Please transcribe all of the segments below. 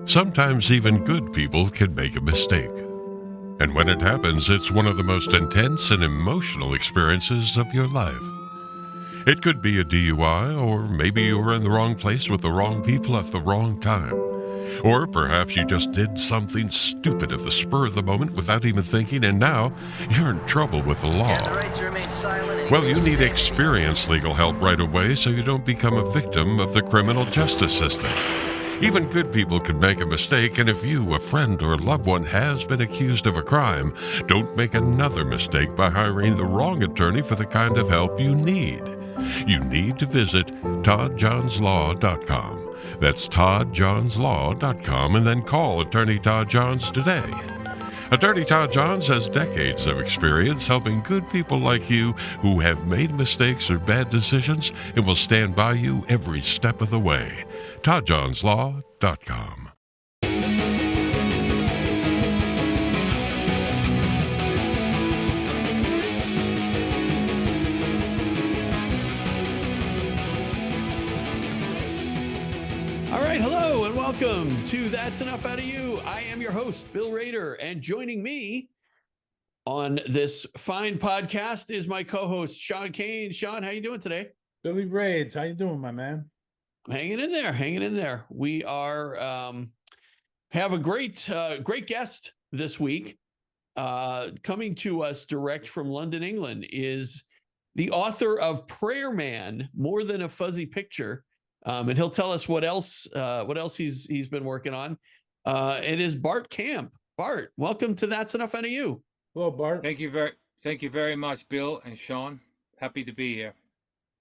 Sometimes even good people can make a mistake. And when it happens, it's one of the most intense and emotional experiences of your life. It could be a DUI, or maybe you were in the wrong place with the wrong people at the wrong time. Or perhaps you just did something stupid at the spur of the moment without even thinking, and now you're in trouble with the law. Well, you need experienced legal help right away so you don't become a victim of the criminal justice system. Even good people can make a mistake, and if you, a friend, or loved one has been accused of a crime, don't make another mistake by hiring the wrong attorney for the kind of help you need. You need to visit toddjohnslaw.com. That's toddjohnslaw.com, and then call Attorney Todd Johns today. Attorney Todd Johns has decades of experience helping good people like you who have made mistakes or bad decisions and will stand by you every step of the way. toddjohnslaw.com. All right, hello and welcome to That's Enough Out of You. I am your host, Bill Rader, and joining me on this fine podcast is my co-host, Sean Kane. Sean, how you doing today? Billy Raids, how you doing, my man? I'm hanging in there. We are have a great guest this week. Coming to us direct from London, England, is the author of Prayer Man, More Than a Fuzzy Picture. And he'll tell us what else he's been working on. It is Bart Kamp. Bart, welcome to That's Enough Out of You. Hello, Bart. Thank you very much, Bill and Sean. Happy to be here.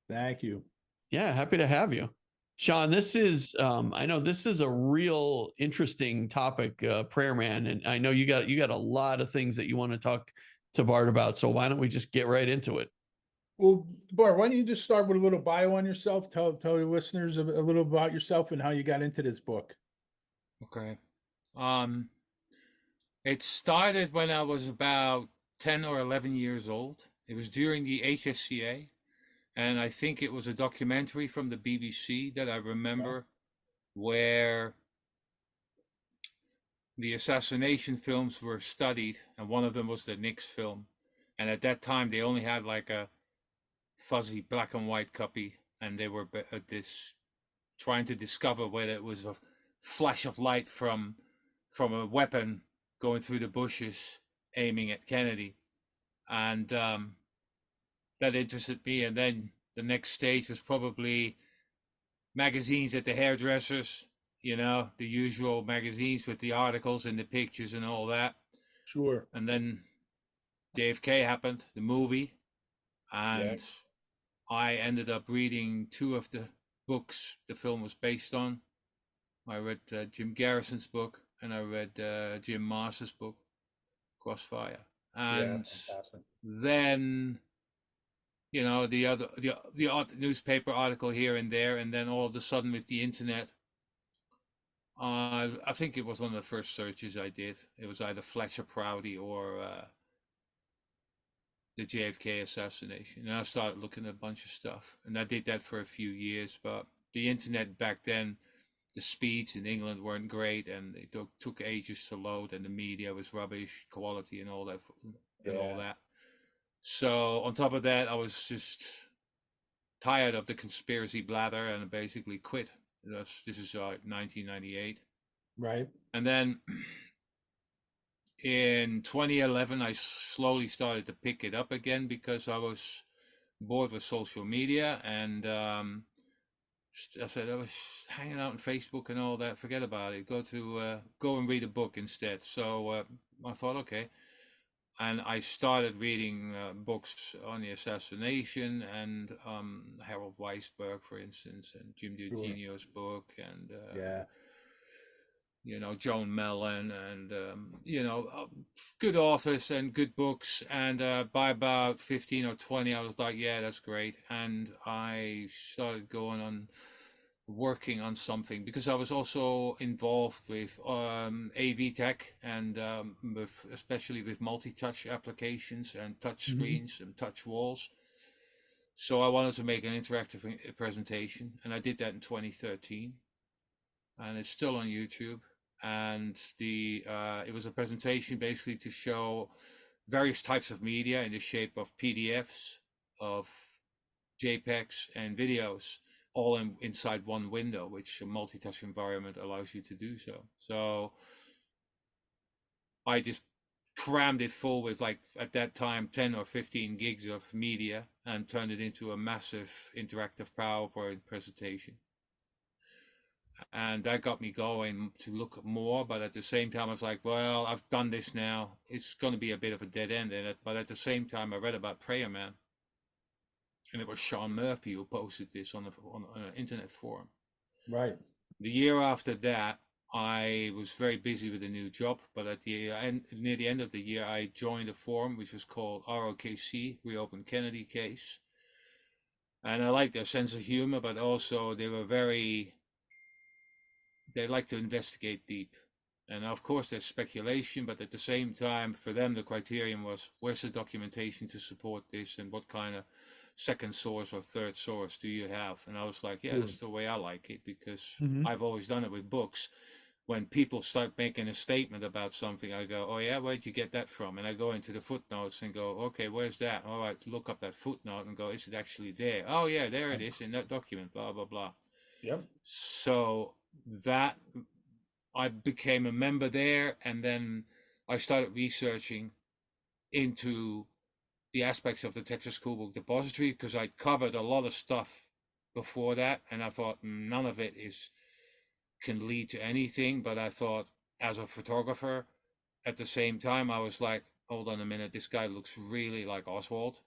Thank you. Yeah, happy to have you. Sean, this is I know this is a real interesting topic, Prayer Man, and I know you got a lot of things that you want to talk to Bart about. So why don't we just get right into it? Well, Bart, why don't you just start with a little bio on yourself? Tell your listeners a little about yourself and how you got into this book. Okay. It started when I was about 10 or 11 years old. It was during the HSCA, and I think it was a documentary from the BBC that I remember, where the assassination films were studied, and one of them was the Nix film. And at that time, they only had like a fuzzy black and white copy, and they were trying to discover whether it was a flash of light from a weapon going through the bushes aiming at Kennedy, and that interested me. And then the next stage was probably magazines at the hairdressers, the usual magazines with the articles and the pictures and all that. Sure. And then JFK happened, the movie, and I ended up reading two of the books the film was based on. I read Jim Garrison's book, and I read Jim Marsh's book, Crossfire. And then, the odd newspaper article here and there, and then all of a sudden with the internet, I think it was one of the first searches I did. It was either Fletcher Prouty or the JFK assassination, and I started looking at a bunch of stuff, and I did that for a few years. But the internet back then, the speeds in England weren't great, and it took ages to load, and the media was rubbish quality and all that. So on top of that, I was just tired of the conspiracy blather and basically quit. This is 1998, right? And then in 2011, I slowly started to pick it up again because I was bored with social media, and I said I was hanging out on Facebook and all that. Forget about it. Go and read a book instead. So I thought, okay, and I started reading books on the assassination and Harold Weisberg, for instance, and Jim Eugenio's book, and Joan Mellon, and good authors and good books. And by about 15 or 20, I was like, yeah, that's great. And I started working on something, because I was also involved with AV tech, and especially with multi-touch applications and touch screens and touch walls. So I wanted to make an interactive presentation, and I did that in 2013, and it's still on YouTube. and it was a presentation basically to show various types of media in the shape of PDFs, of JPEGs, and videos, all inside one window, which a multi-touch environment allows you to do so. So I just crammed it full with, like, at that time, 10 or 15 gigs of media, and turned it into a massive interactive PowerPoint presentation. And that got me going to look at more, but at the same time I was like, well, I've done this now, it's going to be a bit of a dead end in it. But at the same time I read about Prayer Man, and it was Sean Murphy who posted this on an internet forum. Right. The year after that I was very busy with a new job, but at the end, near the end of the year, I joined a forum which was called ROKC, Reopen Kennedy Case. And I liked their sense of humor, but also they like to investigate deep. And of course there's speculation, but at the same time, for them the criterion was, where's the documentation to support this, and what kind of second source or third source do you have? And I was like, yeah, that's the way I like it, because I've always done it with books. When people start making a statement about something, I go, oh yeah, where'd you get that from? And I go into the footnotes and go, okay, where's that? All right, look up that footnote and go, is it actually there? Oh yeah, there it is in that document, blah, blah, blah. Yep. So that, I became a member there, and then I started researching into the aspects of the Texas School Book Depository, because I'd covered a lot of stuff before that, and I thought none of it can lead to anything. But I thought, as a photographer, at the same time, I was like, hold on a minute, this guy looks really like Oswald,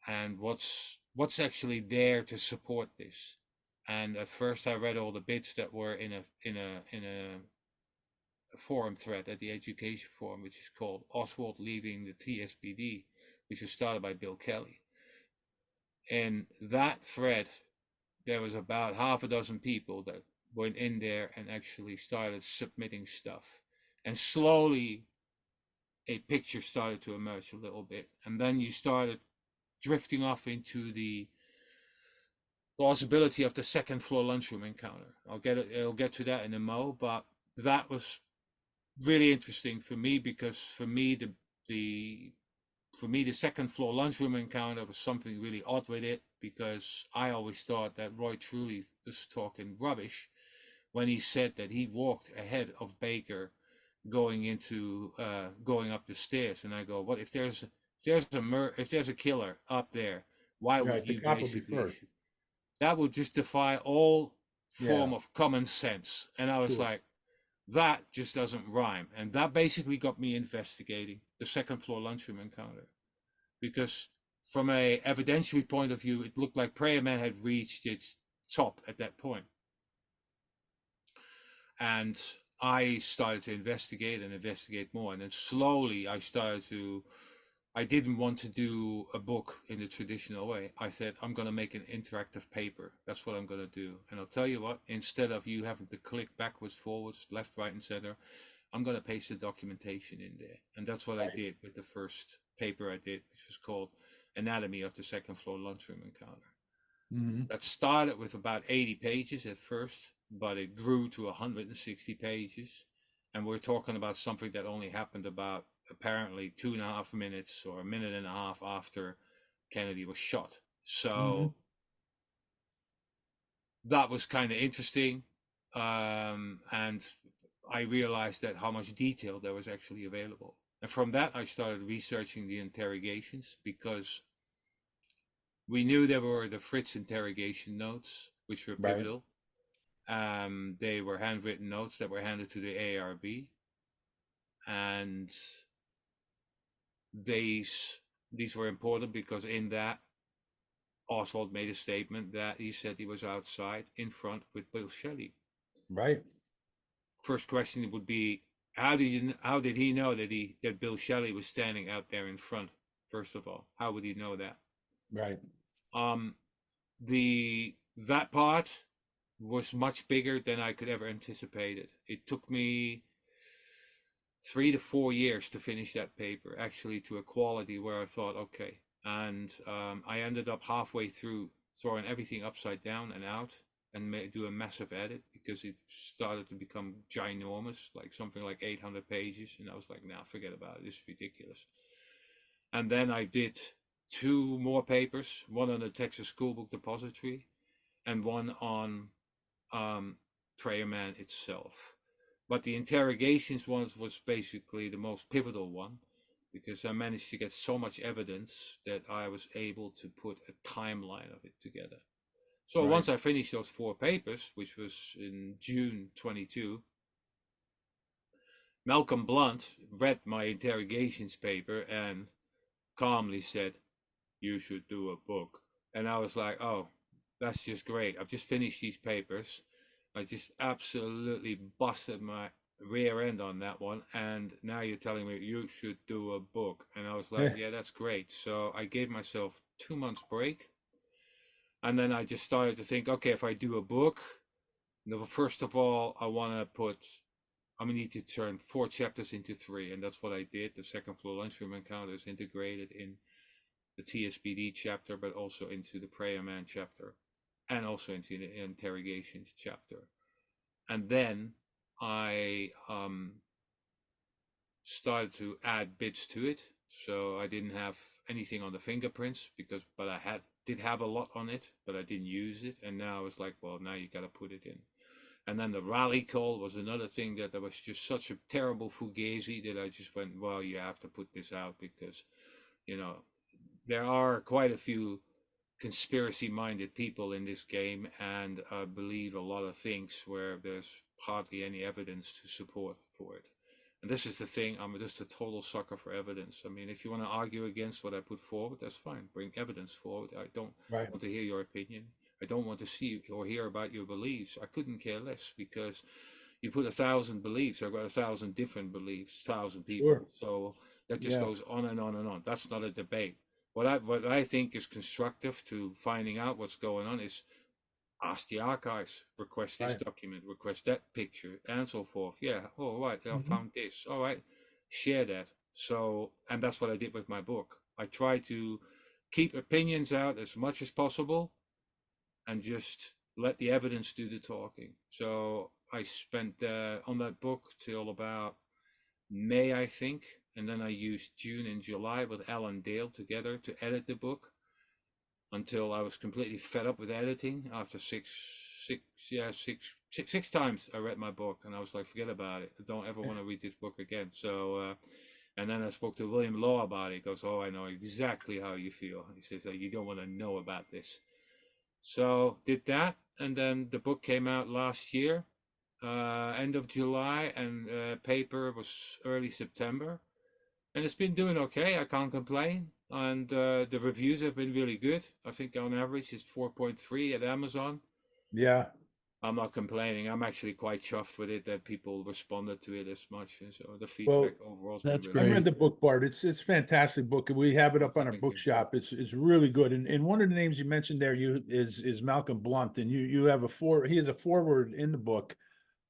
and what's actually there to support this? And at first I read all the bits that were in a forum thread at the Education Forum, which is called Oswald Leaving the TSBD, which was started by Bill Kelly. In that thread, there was about half a dozen people that went in there and actually started submitting stuff. And slowly a picture started to emerge a little bit. And then you started drifting off into the plausibility of the second floor lunchroom encounter. I'll get to that in a mo, but that was really interesting for me, because for me the second floor lunchroom encounter was something really odd with it, because I always thought that Roy Truly was talking rubbish when he said that he walked ahead of Baker going up the stairs. And I go, what if there's a killer up there? Why would you basically? That would just defy all form of common sense. And I was like, that just doesn't rhyme. And that basically got me investigating the second floor lunchroom encounter, because from a evidentiary point of view, it looked like Prayer Man had reached its top at that point. And I started to investigate more. And then slowly I didn't want to do a book in the traditional way. I said, I'm going to make an interactive paper. That's what I'm going to do. And I'll tell you what, instead of you having to click backwards, forwards, left, right, and center, I'm going to paste the documentation in there. And that's what I did with the first paper I did, which was called Anatomy of the Second Floor Lunchroom Encounter. That started with about 80 pages at first, but it grew to 160 pages. And we're talking about something that only happened about apparently 2.5 minutes or 1.5 minutes after Kennedy was shot. So that was kind of interesting. And I realized that how much detail there was actually available. And from that, I started researching the interrogations, because we knew there were the Fritz interrogation notes, which were pivotal. They were handwritten notes that were handed to the ARB. And these were important because in that, Oswald made a statement that he said he was outside in front with Bill Shelley. Right. First question would be, how did he know that Bill Shelley was standing out there in front? First of all, how would he know that? Right. That part was much bigger than I could ever anticipated. It took me 3 to 4 years to finish that paper, actually, to a quality where I thought, okay. And I ended up halfway through throwing everything upside down and out and do a massive edit because it started to become ginormous, like something like 800 pages. And I was like, nah, forget about it. It's ridiculous. And then I did 2 more papers, one on the Texas School Book Depository and one on Prayer Man itself. But the interrogations one was basically the most pivotal one because I managed to get so much evidence that I was able to put a timeline of it together. So Right. once I finished those 4 papers, which was in June 22, Malcolm Blunt read my interrogations paper and calmly said, "You should do a book." And I was like, oh, that's just great. I've just finished these papers. I just absolutely busted my rear end on that one. And now you're telling me you should do a book. And I was like, yeah, that's great. So I gave myself 2 months break. And then I just started to think, okay, if I do a book, first of all, I'm gonna need to turn 4 chapters into 3. And that's what I did. The second floor lunchroom encounter is integrated in the TSPD chapter, but also into the Prayer Man chapter, and also into the interrogations chapter. And then I started to add bits to it. So I didn't have anything on the fingerprints but I did have a lot on it, but I didn't use it. And now I was like, well, now you got to put it in. And then the rally call was another thing that was just such a terrible fugazi that I just went, well, you have to put this out because, there are quite a few conspiracy-minded people in this game, and I believe a lot of things where there's hardly any evidence to support for it. And this is the thing, I'm just a total sucker for evidence. I mean, if you want to argue against what I put forward, that's fine. Bring evidence forward. I don't want to hear your opinion. I don't want to see or hear about your beliefs. I couldn't care less because you put 1,000 beliefs. I've got 1,000 different beliefs, 1,000 people. Sure. So that just goes on and on and on. That's not a debate. What I think is constructive to finding out what's going on is ask the archives, request this document, request that picture, and so forth. Yeah, all right, I found this. All right, share that. So, and that's what I did with my book. I try to keep opinions out as much as possible and just let the evidence do the talking. So I spent on that book till about May, I think. And then I used June and July with Alan Dale together to edit the book until I was completely fed up with editing. After six times I read my book and I was like, forget about it. I don't ever want to read this book again. So, and then I spoke to William Law about it. He goes, oh, I know exactly how you feel. He says that you don't want to know about this. So did that. And then the book came out last year, end of July, and paper was early September. And it's been doing okay. I can't complain. And the reviews have been really good. I think on average it's 4.3 at Amazon. Yeah. I'm not complaining. I'm actually quite chuffed with it that people responded to it as much. And so the feedback overall has been really I good. read the book, Bart. It's a fantastic book. We have it up on our bookshop. It's really good. And one of the names you mentioned there is Malcolm Blunt, and he has a foreword in the book.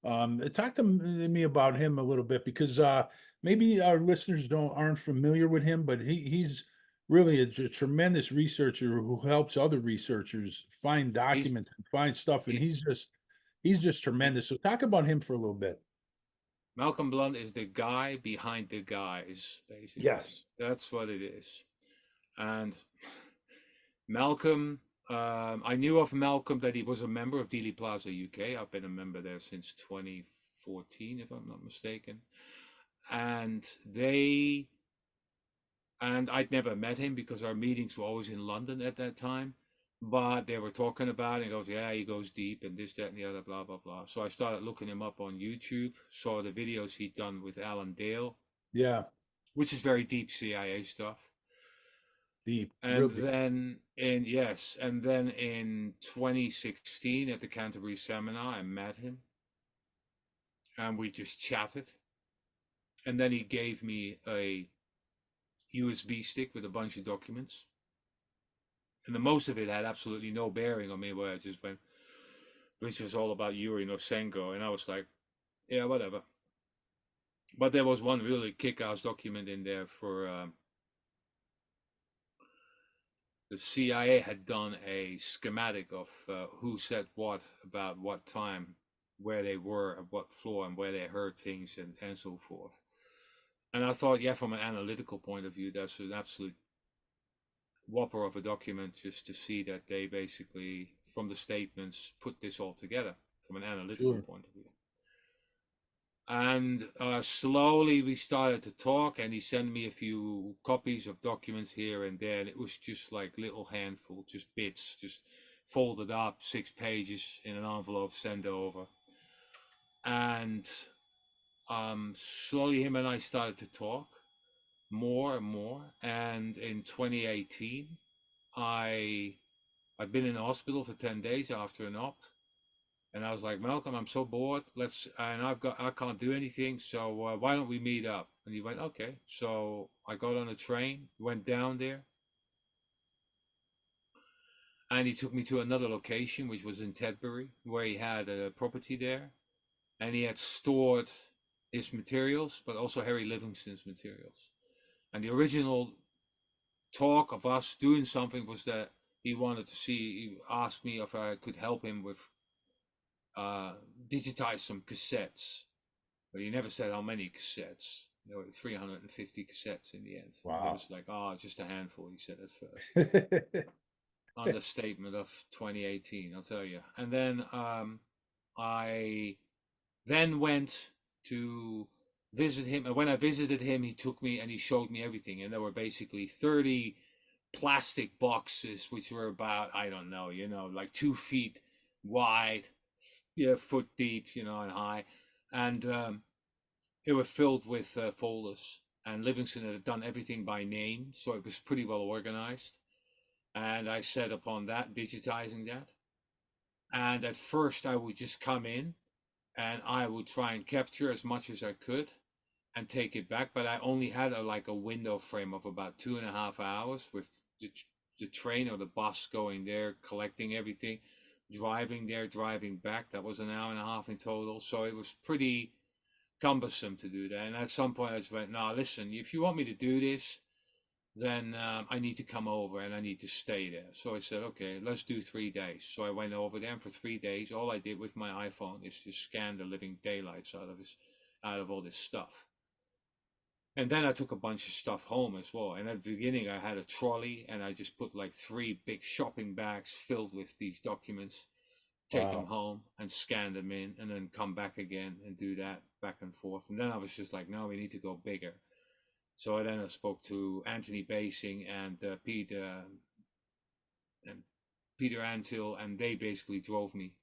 Talk to me about him a little bit because maybe our listeners aren't familiar with him, but he's really a tremendous researcher who helps other researchers find documents and find stuff, and he's just tremendous. So talk about him for a little bit. Malcolm Blunt is the guy behind the guys, basically. Yes, that's what it is. And Malcolm, I knew of Malcolm that he was a member of Dealey Plaza UK. I've been a member there since 2014, if I'm not mistaken. And I'd never met him because our meetings were always in London at that time. But they were talking about it, and he goes, yeah, he goes deep and this, that, and the other, blah, blah, blah. So I started looking him up on YouTube, saw the videos he'd done with Alan Dale. Yeah. Which is very deep CIA stuff. Deep. And then in 2016 at the Canterbury seminar, I met him. And we just chatted. And then he gave me a USB stick with a bunch of documents. And the most of it had absolutely no bearing on me, where I just went, which was all about Yuri Nosenko. And I was like, yeah, whatever. But there was one really kick-ass document in there for the CIA had done a schematic of who said what about what time, where they were, at what floor, and where they heard things, and so forth. And I thought, yeah, from an analytical point of view, that's an absolute whopper of a document, just to see that they basically, from the statements, put this all together from an analytical Sure. point of view. And slowly we started to talk, and he sent me a few copies of documents here and there, and it was just like little handful, just bits, just folded up, 6 pages in an envelope, sent over. And slowly him and I started to talk more and more. And in 2018, I've been in the hospital for 10 days after an op. And I was like, Malcolm, I'm so bored. I can't do anything. So why don't we meet up? And he went, okay. So I got on a train, went down there. And he took me to another location, which was in Tedbury, where he had a property there. And he had stored his materials, but also Harry Livingston's materials. And the original talk of us doing something was that he asked me if I could help him with digitize some cassettes, but he never said how many cassettes. There were 350 cassettes in the end. Wow. It was like, just a handful, he said at first. Understatement of 2018, I'll tell you. And then I then went to visit him, and when I visited him, he took me and he showed me everything, and there were basically 30 plastic boxes, which were about, I don't know, like 2 feet wide, foot deep, and high, and it was filled with folders. And Livingston had done everything by name, so it was pretty well organized. And I set upon that, digitizing that. And at first, I would just come in, and I would try and capture as much as I could, and take it back. But I only had a window frame of about 2.5 hours, with the train or the bus going there, collecting everything, driving there, driving back. That was 1.5 hours in total. So it was pretty cumbersome to do that. And at some point I just went, no, listen, if you want me to do this, then I need to come over and I need to stay there. So I said, okay, let's do 3 days. So I went over there, and for 3 days, all I did with my iPhone is just scan the living daylights out of all this stuff. And then I took a bunch of stuff home as well. And at the beginning, I had a trolley, and I just put like 3 big shopping bags filled with these documents, take them home and scan them in, and then come back again and do that back and forth. And then I was just like, no, we need to go bigger. So then I spoke to Anthony Basing and Peter Antil, and they basically drove me.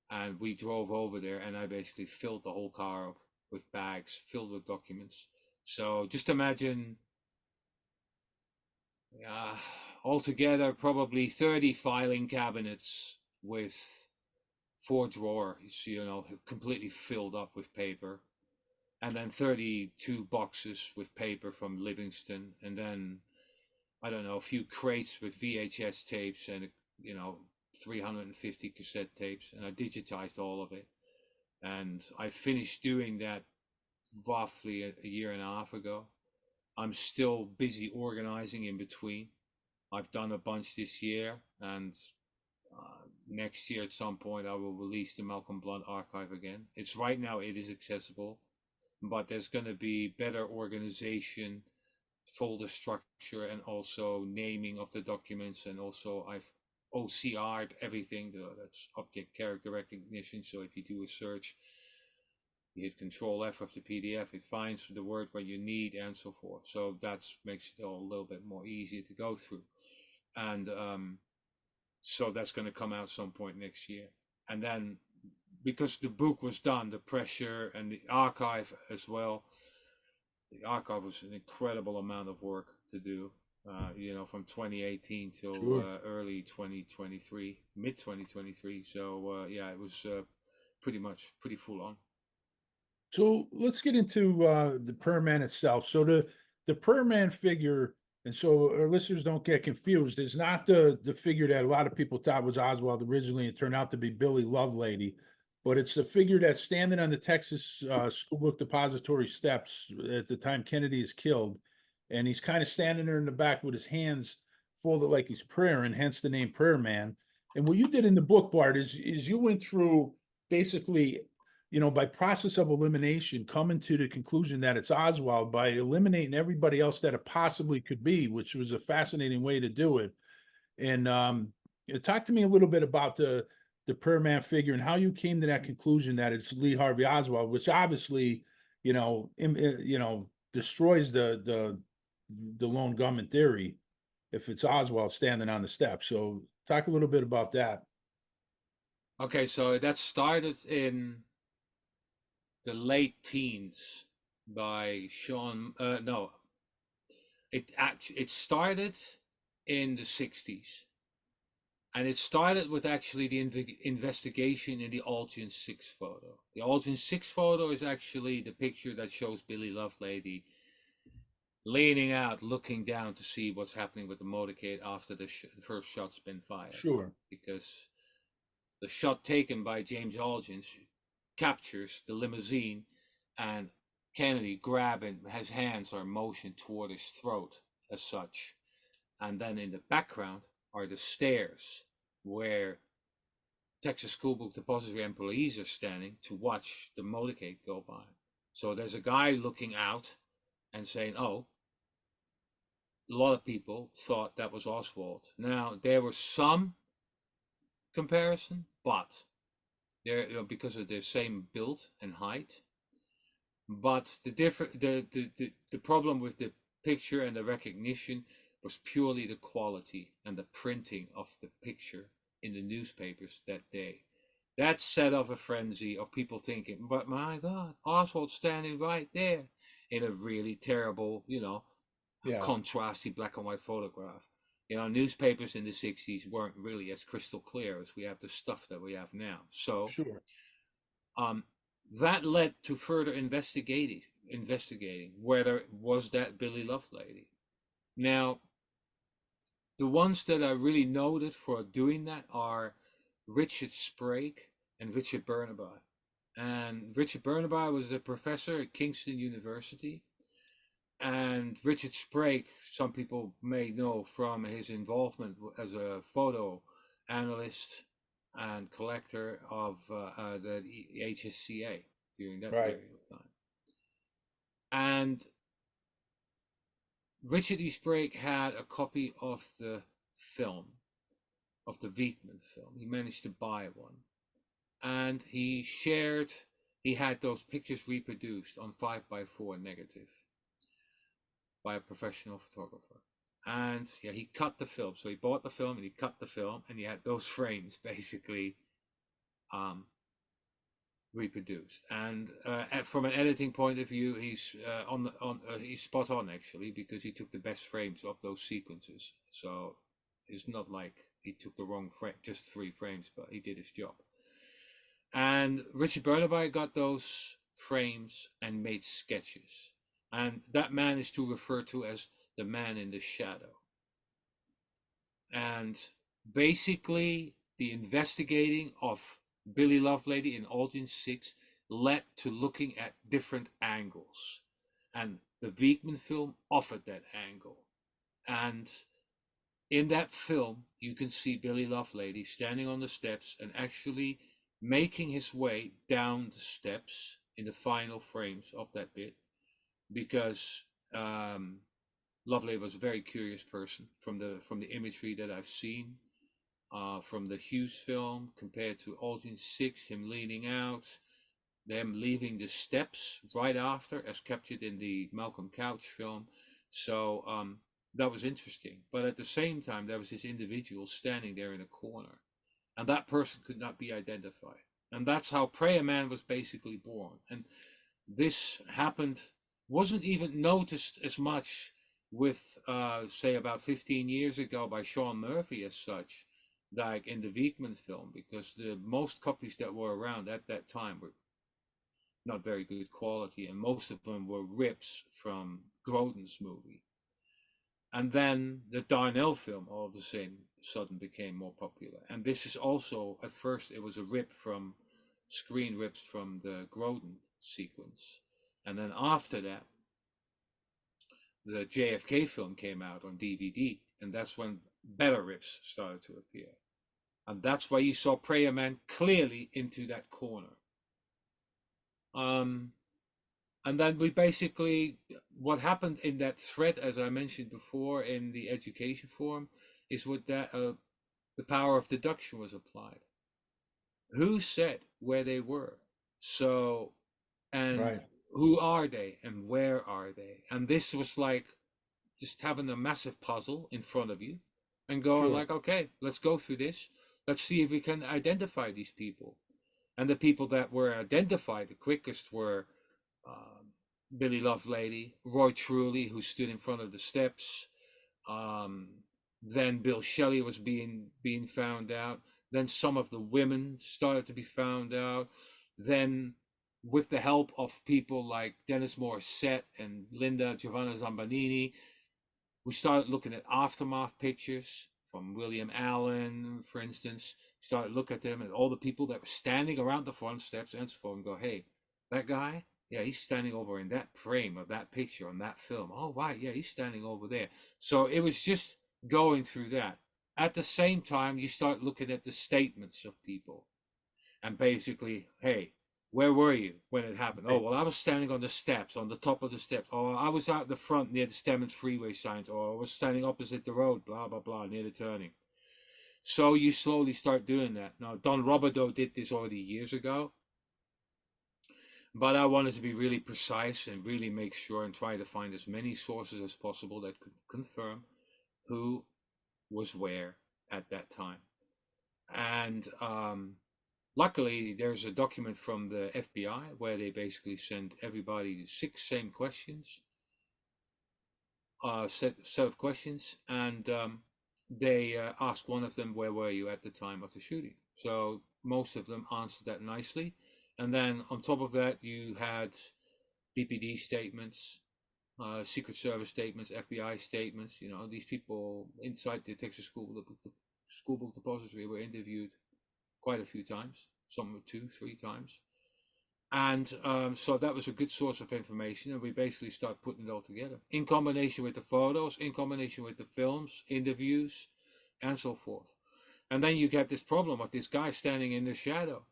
And we drove over there, and I basically filled the whole car up with bags filled with documents. So just imagine, altogether, probably 30 filing cabinets with 4 drawers, completely filled up with paper. And then 32 boxes with paper from Livingston. And then, I don't know, a few crates with VHS tapes and, 350 cassette tapes. And I digitized all of it. And I finished doing that roughly a 1.5 years ago. I'm still busy organizing in between. I've done a bunch this year, and next year at some point I will release the Malcolm Blunt archive again. It's right now, it is accessible, but there's going to be better organization, folder structure, and also naming of the documents. And also I've OCR'd everything. That's object character recognition. So if you do a search, you hit Control F of the PDF, it finds the word where you need, and so forth. So that makes it all a little bit more easier to go through. And so that's going to come out some point next year. And then, because the book was done, the pressure and the archive as well, the archive was an incredible amount of work to do, from 2018 till early 2023, mid 2023. So it was pretty full on. So let's get into the prayer man itself. So the prayer man figure, and so our listeners don't get confused, is not the figure that a lot of people thought was Oswald originally. It turned out to be Billy Lovelady, but it's the figure that's standing on the Texas School Book Depository steps at the time Kennedy is killed, and he's kind of standing there in the back with his hands fold it like he's prayer, and hence the name Prayer Man. And what you did in the book, Bart, is you went through basically, by process of elimination, coming to the conclusion that it's Oswald by eliminating everybody else that it possibly could be, which was a fascinating way to do it. And talk to me a little bit about the Prayer Man figure and how you came to that conclusion that it's Lee Harvey Oswald, which obviously, destroys the lone gunman theory if it's Oswald standing on the steps. So talk a little bit about that. Okay, so that started in the late teens by Sean. No, it started in the 60s, and it started with actually the investigation in the Algin 6 photo. The Algin 6 photo is actually the picture that shows Billy Lovelady leaning out, looking down to see what's happening with the motorcade after the first shot's been fired. Sure. Because the shot taken by James Algin captures the limousine, and Kennedy grabbing his hands are motioned toward his throat as such. And then in the background are the stairs where Texas School Book Depository employees are standing to watch the motorcade go by. So there's a guy looking out and saying, oh, a lot of people thought that was Oswald. Now, there was some comparison, but they're because of their same build and height. But the problem with the picture and the recognition was purely the quality and the printing of the picture in the newspapers that day. That set off a frenzy of people thinking, but my God, Oswald's standing right there in a really terrible, contrasty black and white photograph. Newspapers in the 60s weren't really as crystal clear as we have the stuff that we have now. So Sure. That led to further investigating whether was that Billy Lovelady. Now, the ones that I really noted for doing that are Richard Sprague and Richard Burnaby. And Richard Burnaby was a professor at Kingston University. And Richard Sprague, some people may know from his involvement as a photo analyst and collector of the HSCA during that period of time. And Richard E. Sprague had a copy of the film, of the Viekman film. He managed to buy one. And he had those pictures reproduced on 5x4 negative by a professional photographer. And he cut the film. So he bought the film and he cut the film, and he had those frames basically reproduced. And from an editing point of view, he's he's spot on actually, because he took the best frames of those sequences. So it's not like he took the wrong frame, just 3 frames, but he did his job. And Richard Burnaby got those frames and made sketches. And that man is to refer to as the man in the shadow. And basically, the investigating of Billy Lovelady in Algin 6 led to looking at different angles. And the Viekman film offered that angle. And in that film, you can see Billy Lovelady standing on the steps and actually making his way down the steps in the final frames of that bit, because Lovelady was a very curious person from the imagery that I've seen, from the Hughes film compared to Algin 6, him leaning out, them leaving the steps right after, as captured in the Malcolm Couch film. So that was interesting. But at the same time, there was this individual standing there in a corner, and that person could not be identified. And that's how Prayer Man was basically born. And this wasn't even noticed as much with, say, about 15 years ago by Sean Murphy as such, like in the Viekman film, because the most copies that were around at that time were not very good quality, and most of them were rips from Grodin's movie. And then the Darnell film all of a sudden became more popular. And this is also, at first, it was a screen rips from the Grodin sequence. And then after that, the JFK film came out on DVD. And that's when better rips started to appear. And that's why you saw Prayer Man clearly into that corner. And then we basically, what happened in that thread, as I mentioned before in the education forum, is what that the power of deduction was applied. Who said where they were? So, and Right. who are they and where are they? And this was like just having a massive puzzle in front of you and going Sure. like, okay, let's go through this. Let's see if we can identify these people. And the people that were identified the quickest were Billy Lovelady, Roy Truly, who stood in front of the steps. Then Bill Shelley was being found out. Then some of the women started to be found out. Then, with the help of people like Dennis Morissette and Linda Giovanna Zambanini, we started looking at aftermath pictures from William Allen, for instance. We started looking at them and all the people that were standing around the front steps and so forth, and go, hey, that guy, yeah, he's standing over in that frame of that picture on that film. Oh, right, yeah, he's standing over there. So it was just going through that. At the same time, you start looking at the statements of people. And basically, hey, where were you when it happened? Oh, well, I was standing on the steps, on the top of the steps. Or I was out the front near the Stemmons freeway signs. Or I was standing opposite the road, blah, blah, blah, near the turning. So you slowly start doing that. Now, Don Robideau did this already years ago. But I wanted to be really precise and really make sure and try to find as many sources as possible that could confirm who was where at that time. And luckily, there's a document from the FBI where they basically sent everybody 6 same questions, set of questions, and they asked one of them, where were you at the time of the shooting? So most of them answered that nicely. And then on top of that, you had BPD statements, Secret Service statements, FBI statements. You know, these people inside the Texas School Book Depository were interviewed quite a few times, some 2, 3 times. And so that was a good source of information, and we basically start putting it all together in combination with the photos, in combination with the films, interviews, and so forth. And then you get this problem of this guy standing in the shadow,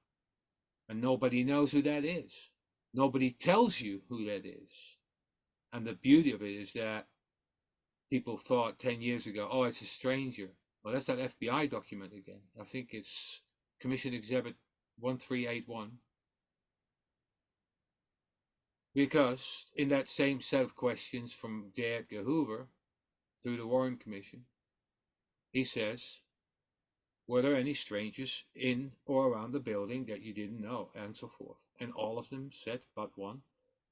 and nobody knows who that is. Nobody tells you who that is. And the beauty of it is that people thought 10 years ago, oh, it's a stranger. Well, that's that FBI document again. I think it's Commission Exhibit 1381. Because in that same set of questions from J. Edgar Hoover through the Warren Commission, he says, were there any strangers in or around the building that you didn't know, and so forth? And all of them said but one,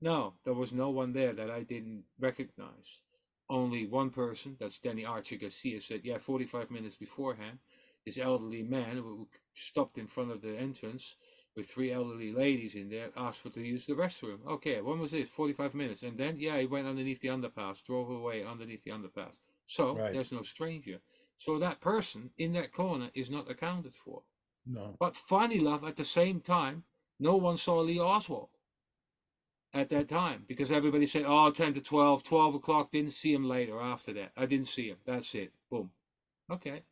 no, there was no one there that I didn't recognize. Only one person, that's Danny Archer Garcia, said, yeah, 45 minutes beforehand, this elderly man who stopped in front of the entrance with 3 elderly ladies in there, asked for to use the restroom. Okay, when was it? 45 minutes. And then, yeah, he went underneath the underpass, drove away underneath the underpass. So, Right. there's no stranger. So that person in that corner is not accounted for. No. But funny enough, at the same time, no one saw Lee Oswald at that time, because everybody said, oh, 10 to 12 o'clock, didn't see him later after that. I didn't see him. That's it. Boom. Okay.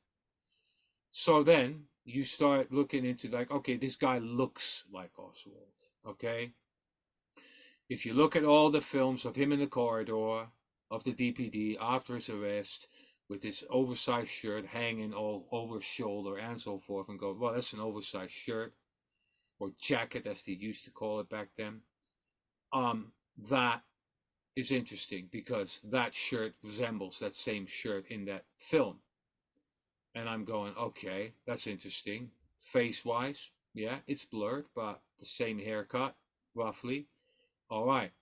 So then you start looking into like, okay, this guy looks like Oswald. Okay. If you look at all the films of him in the corridor of the DPD after his arrest, with his oversized shirt hanging all over his shoulder and so forth, and go, well, that's an oversized shirt or jacket, as they used to call it back then. That is interesting because that shirt resembles that same shirt in that film. And I'm going, okay, that's interesting. Face-wise, yeah, it's blurred, but the same haircut, roughly. All right.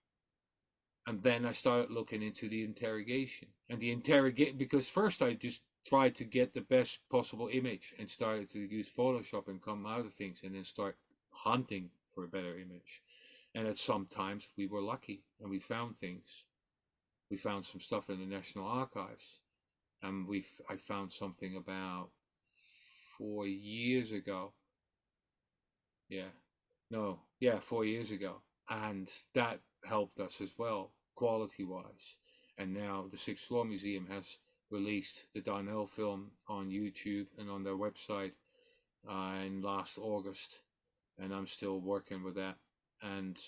And then I started looking into the interrogation. And the interrogate, because first I just tried to get the best possible image and started to use Photoshop and come out of things and then start hunting for a better image. And at some times we were lucky and we found things. We found some stuff in the National Archives. And I found something about 4 years ago. 4 years ago. And that helped us as well, quality-wise. And now the Sixth Floor Museum has released the Darnell film on YouTube and on their website in last August, and I'm still working with that. And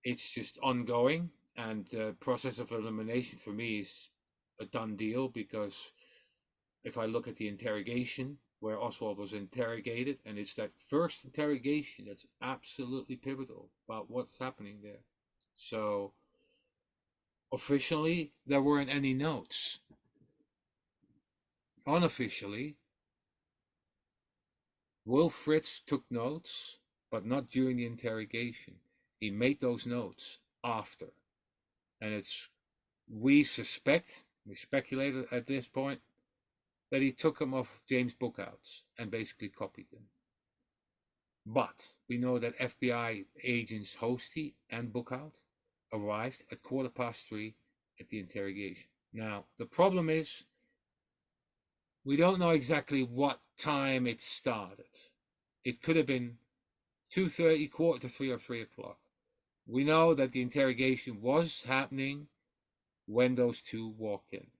it's just ongoing, and the process of elimination for me is a done deal, because if I look at the interrogation where Oswald was interrogated, and it's that first interrogation that's absolutely pivotal about what's happening there. So officially, there weren't any notes. Unofficially, Will Fritz took notes, but not during the interrogation. He made those notes after. And we speculated at this point, that he took them off James' bookouts and basically copied them. But we know that FBI agents Hosty and Bookout arrived at 3:15 at the interrogation. Now, the problem is, we don't know exactly what time it started. It could have been 2:30, 2:45, or 3 o'clock. We know that the interrogation was happening when those two walked in.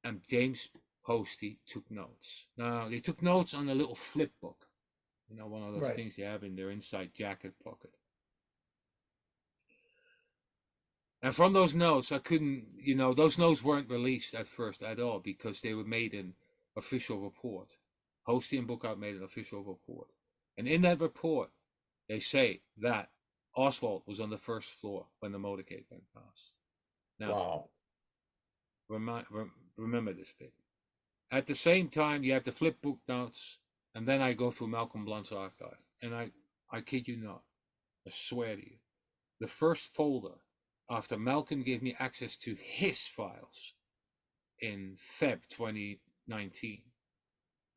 And James Hosty took notes. Now, they took notes on a little flip book. You know, one of those things you have in their inside jacket pocket. And from those notes, I couldn't, those notes weren't released at first at all, because they were made an official report. Hosty and Bookout made an official report. And in that report, they say that Oswald was on the first floor when the motorcade went past. Now, remember this bit. At the same time, you have the flip book notes, and then I go through Malcolm Blunt's archive. And I kid you not, I swear to you, the first folder, after Malcolm gave me access to his files in Feb 2019,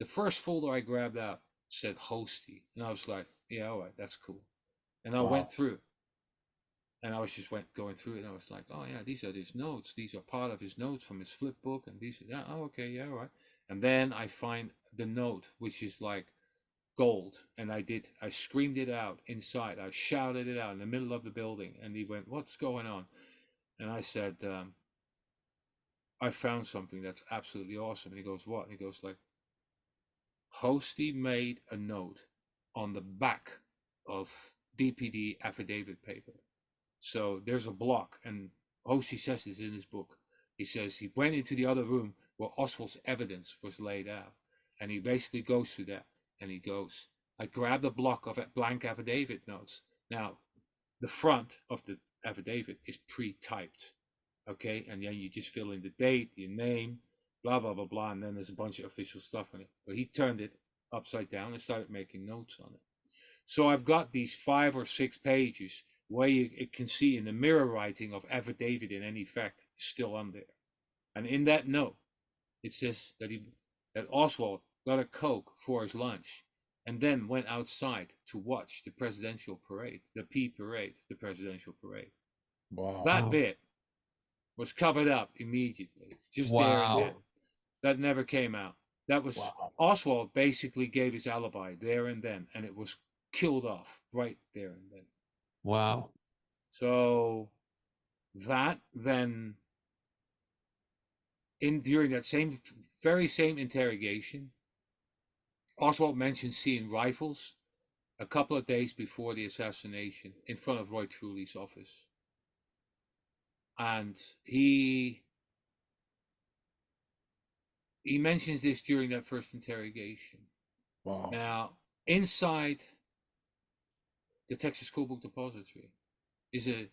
the first folder I grabbed out said Hosty. And I was like, yeah, all right, that's cool. And I went through. And I was just going through it, and I was like, oh yeah, these are his notes. These are part of his notes from his flip book, and these are that. Oh, okay, yeah, all right. And then I find the note, which is like gold, and I screamed it out inside. I shouted it out in the middle of the building, and he went, what's going on? And I said, I found something that's absolutely awesome. And he goes, what? And he goes like, Hosty made a note on the back of DPD affidavit paper. So there's a block, and Hosty says this in his book. He says he went into the other room where Oswald's evidence was laid out, and he basically goes through that, and he goes, I grabbed a block of blank affidavit notes. Now, the front of the affidavit is pre-typed, okay? And then you just fill in the date, your name, blah, blah, blah, blah, and then there's a bunch of official stuff on it. But he turned it upside down and started making notes on it. So I've got these 5 or 6 pages where you can see in the mirror writing of affidavit in any fact still on there. And in that note, it says that Oswald got a Coke for his lunch and then went outside to watch the presidential parade, the presidential parade. Wow. That bit was covered up immediately, just there and then. That never came out. That was Oswald basically gave his alibi there and then, and it was killed off right there and then. Wow. So that then, during that very same interrogation, Oswald mentioned seeing rifles a couple of days before the assassination in front of Roy Truely's office. And he mentions this during that first interrogation. Wow. Now, inside the Texas School Book Depository is an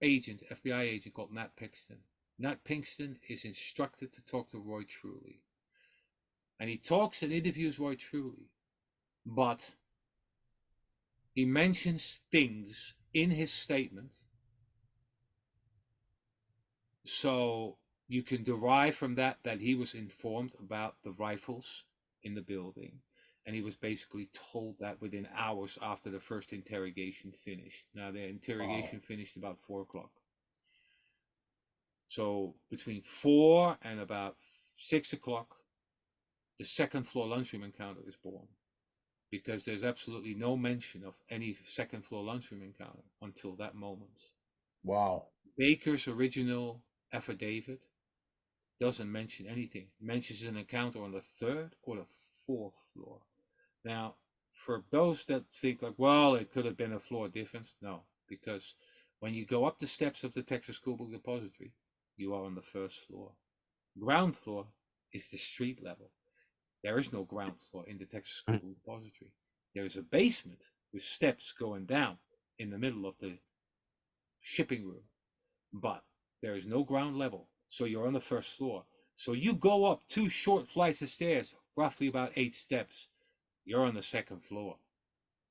FBI agent called Nat Pinkston. Nat Pinkston is instructed to talk to Roy Truely. And he talks and interviews Roy Truely. But he mentions things in his statement. So you can derive from that he was informed about the rifles in the building. And he was basically told that within hours after the first interrogation finished. Now, the interrogation finished about 4 o'clock. So between 4 and about 6 o'clock, the second floor lunchroom encounter is born. Because there's absolutely no mention of any second floor lunchroom encounter until that moment. Wow. Baker's original affidavit doesn't mention anything. It mentions an encounter on the 3rd or the 4th floor. Now, for those that think like, well, it could have been a floor difference, no, because when you go up the steps of the Texas School Book Depository, you are on the 1st floor. Ground floor is the street level. There is no ground floor in the Texas School Book Depository. There is a basement with steps going down in the middle of the shipping room, but there is no ground level. So you're on the 1st floor. So you go up 2 short flights of stairs, roughly about 8 steps. You're on the 2nd floor.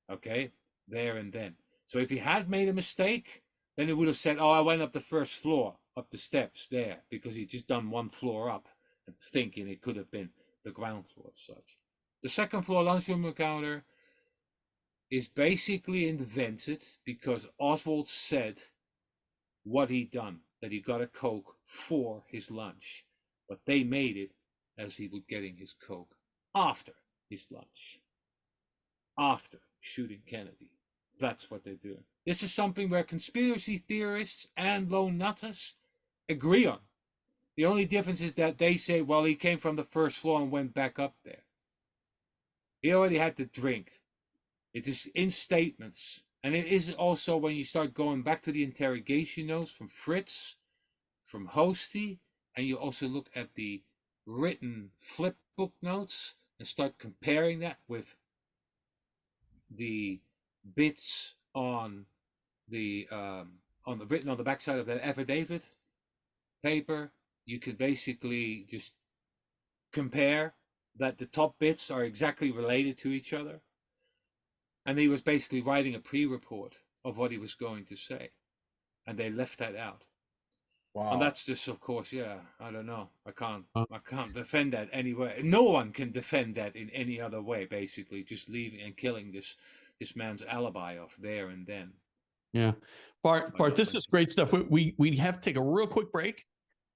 Okay? There and then. So if he had made a mistake, then he would have said, oh, I went up the 1st floor, up the steps there, because he'd just done 1 floor up and thinking it could have been the ground floor as such. The 2nd floor lunchroom encounter is basically invented because Oswald said what he'd done, that he got a Coke for his lunch, but they made it as he was getting his Coke after his lunch, after shooting Kennedy. That's what they're doing. This is something where conspiracy theorists and lone nutters agree on. The only difference is that they say, well, he came from the 1st floor and went back up there. He already had the drink. It is in statements. And it is also when you start going back to the interrogation notes from Fritz, from Hosty, and you also look at the written flip book notes and start comparing that with the bits on the written on the backside of that affidavit paper, you can basically just compare that the top bits are exactly related to each other. And he was basically writing a pre-report of what he was going to say. And they left that out. Wow. And that's just, of course, yeah, I don't know. I can't defend that anyway. No one can defend that in any other way, basically, just leaving and killing this man's alibi off there and then. Yeah. Bart, this is great stuff. We have to take a real quick break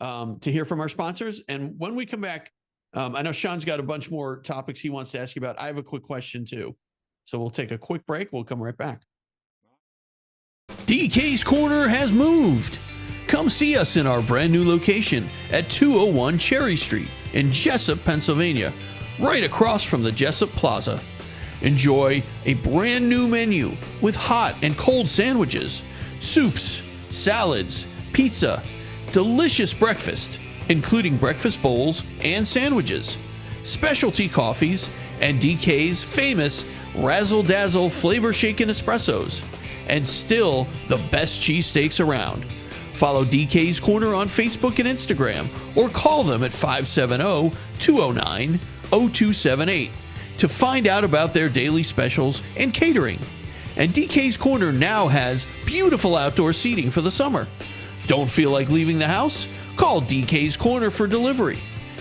to hear from our sponsors. And when we come back, I know Sean's got a bunch more topics he wants to ask you about. I have a quick question too. So we'll take a quick break. We'll come right back. DK's Corner has moved. Come see us in our brand new location at 201 Cherry Street in Jessup, Pennsylvania, right across from the Jessup Plaza. Enjoy a brand new menu with hot and cold sandwiches, soups, salads, pizza, delicious breakfast, including breakfast bowls and sandwiches, specialty coffees, and DK's famous Razzle Dazzle flavor shaken espressos, and still the best cheesesteaks around. Follow DK's Corner on Facebook and Instagram, or call them at 570-209-0278 to find out about their daily specials and catering. And DK's Corner now has beautiful outdoor seating for the summer. Don't feel like leaving the house? Call DK's Corner for delivery.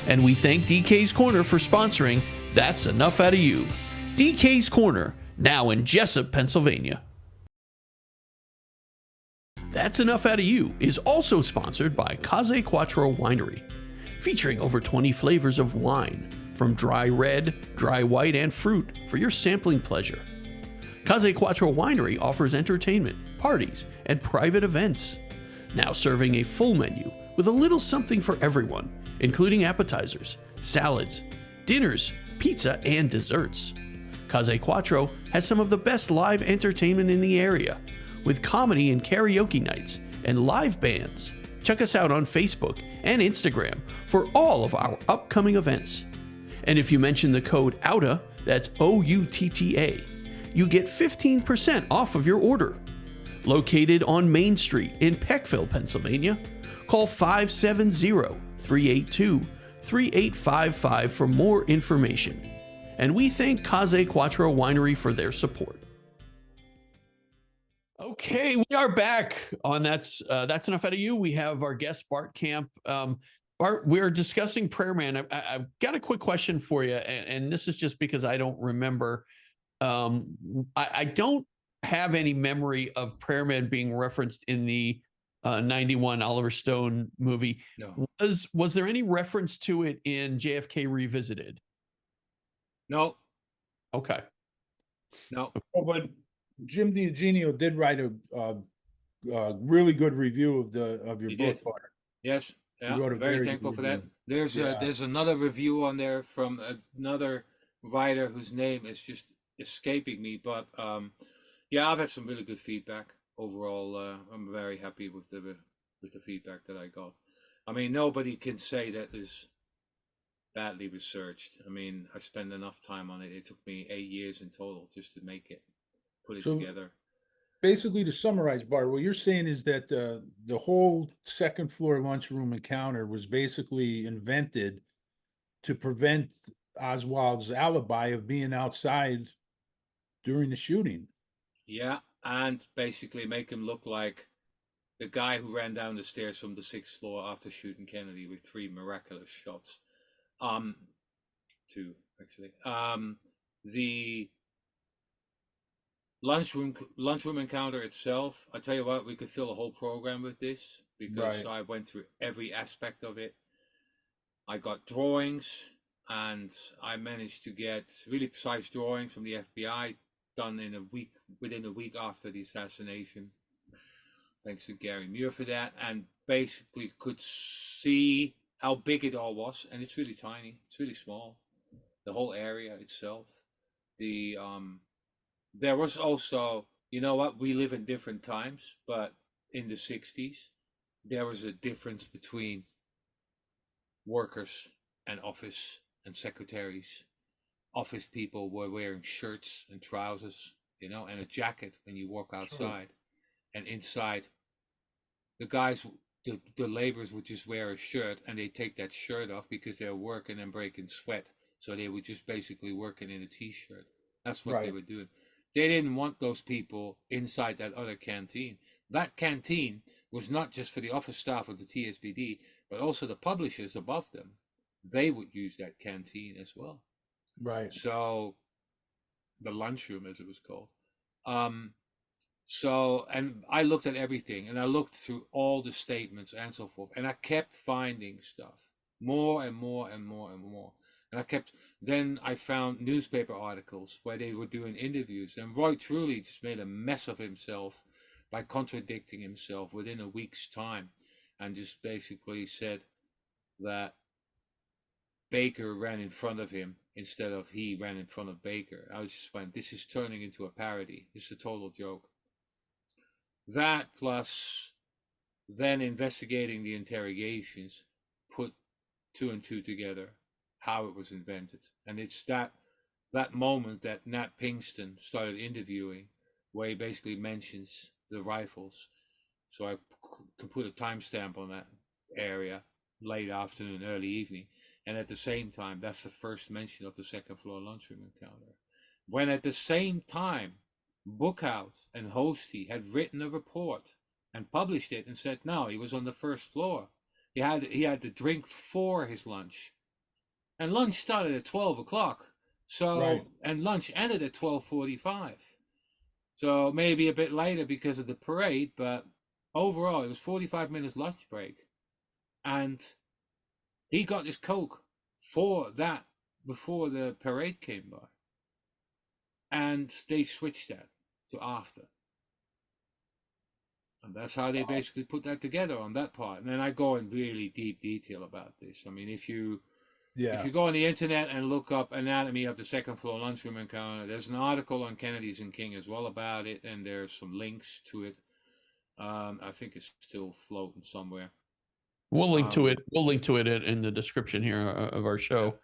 And we thank DK's Corner for sponsoring That's Enough Out of You. DK's Corner, now in Jessup, Pennsylvania. That's Enough Out of You is also sponsored by Case Quattro Winery, featuring over 20 flavors of wine, from dry red, dry white, and fruit for your sampling pleasure. Case Quattro Winery offers entertainment, parties, and private events, now serving a full menu with a little something for everyone, including appetizers, salads, dinners, pizza, and desserts. Case Quattro has some of the best live entertainment in the area, with comedy and karaoke nights and live bands. Check us out on Facebook and Instagram for all of our upcoming events. And if you mention the code OUTA, that's OUTTA, you get 15% off of your order. Located on Main Street in Peckville, Pennsylvania, call 570-382-3855 for more information. And we thank Case Quattro Winery for their support. Okay, we are back on That's Enough Out of You. We have our guest, Bart Kamp. Bart, we're discussing Prayer Man. I've got a quick question for you, and this is just because I don't remember. I don't have any memory of Prayer Man being referenced in the 91 Oliver Stone movie. No. Was there any reference to it in JFK Revisited? No. Okay. No. Oh, but Jim DiEugenio did write a really good review of your He book, did. Bart. Yes, He yeah, wrote a very very thankful good for that. review. Yeah. There's another review on there from another writer whose name is just escaping me, but yeah, I've had some really good feedback overall. I'm very happy with the feedback that I got. I mean, nobody can say that is badly researched. I mean, I spent enough time on it. It took me 8 years in total just to make it, put it So together. basically, to summarize, Bart, what you're saying is that the whole second floor lunchroom encounter was basically invented to prevent Oswald's alibi of being outside during the shooting. Yeah, and basically make him look like the guy who ran down the stairs from the sixth floor after shooting Kennedy with 3 miraculous shots. Um, 2 actually. The lunchroom encounter itself. I tell you what, we could fill a whole program with this because Right. I went through every aspect of it. I got drawings, and I managed to get really precise drawings from the FBI done in a week, within a week after the assassination. Thanks to Gary Muir for that, and basically could see how big it all was, and it's really tiny. It's really small. The whole area itself. The there was also, you know what, we live in different times, but in the 60s, there was a difference between workers and office and secretaries. Office people were wearing shirts and trousers, and a jacket when you walk Sure. outside. And inside, the guys, the laborers would just wear a shirt, and they take that shirt off because they're working and breaking sweat. So they were just basically working in a t-shirt. That's what they Right. were doing. They didn't want those people inside that other canteen. That canteen was not just for the office staff of the TSBD, but also the publishers above them. They would use that canteen as well. Right. So the lunchroom, as it was called. Um, so, and I looked at everything, and I looked through all the statements and so forth, and I kept finding stuff, more and more and more and more. And then I found newspaper articles where they were doing interviews, and Roy truly just made a mess of himself by contradicting himself within a week's time, and just basically said that Baker ran in front of him instead of he ran in front of Baker. I was just went, this is turning into a parody. This is a total joke. That plus then investigating the interrogations put 2 and 2 together, how it was invented. And it's that moment that Nat Pinkston started interviewing, where he basically mentions the rifles. So I can put a timestamp on that area, late afternoon, early evening. And at the same time, that's the first mention of the second floor lunchroom encounter. When at the same time, Bookout and Hosty had written a report and published it and said, no, he was on the first floor. He had to drink for his lunch. And lunch started at 12 o'clock. So, Right. and lunch ended at 12:45. So maybe a bit later because of the parade, but overall it was 45 minutes lunch break. And he got his Coke for that before the parade came by. And they switched that to after. And that's how they basically put that together on that part. And then I go in really deep detail about this. I mean, if you go on the internet and look up anatomy of the second floor lunchroom encounter, there's an article on Kennedy's and King as well about it, and there's some links to it. I think it's still floating somewhere. We'll link to it. We'll link to it in the description here of our show.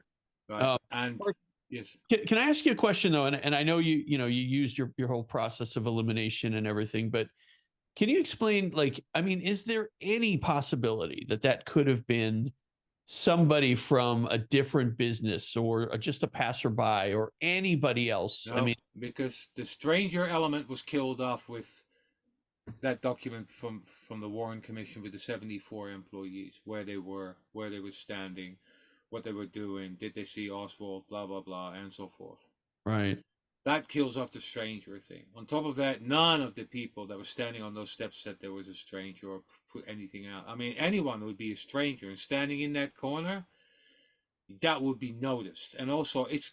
Right. And Mark, yes. can I ask you a question though? And I know you used your whole process of elimination and everything, but can you explain, like, I mean, is there any possibility that could have been somebody from a different business or just a passerby or anybody else? No, I mean, because the stranger element was killed off with that document from the Warren Commission with the 74 employees, where they were standing, what they were doing, did they see Oswald, blah blah blah, and so forth. right. That kills off the stranger thing. On top of that, none of the people that were standing on those steps said there was a stranger or put anything out. I mean, anyone would be a stranger, and standing in that corner, that would be noticed. And also, it's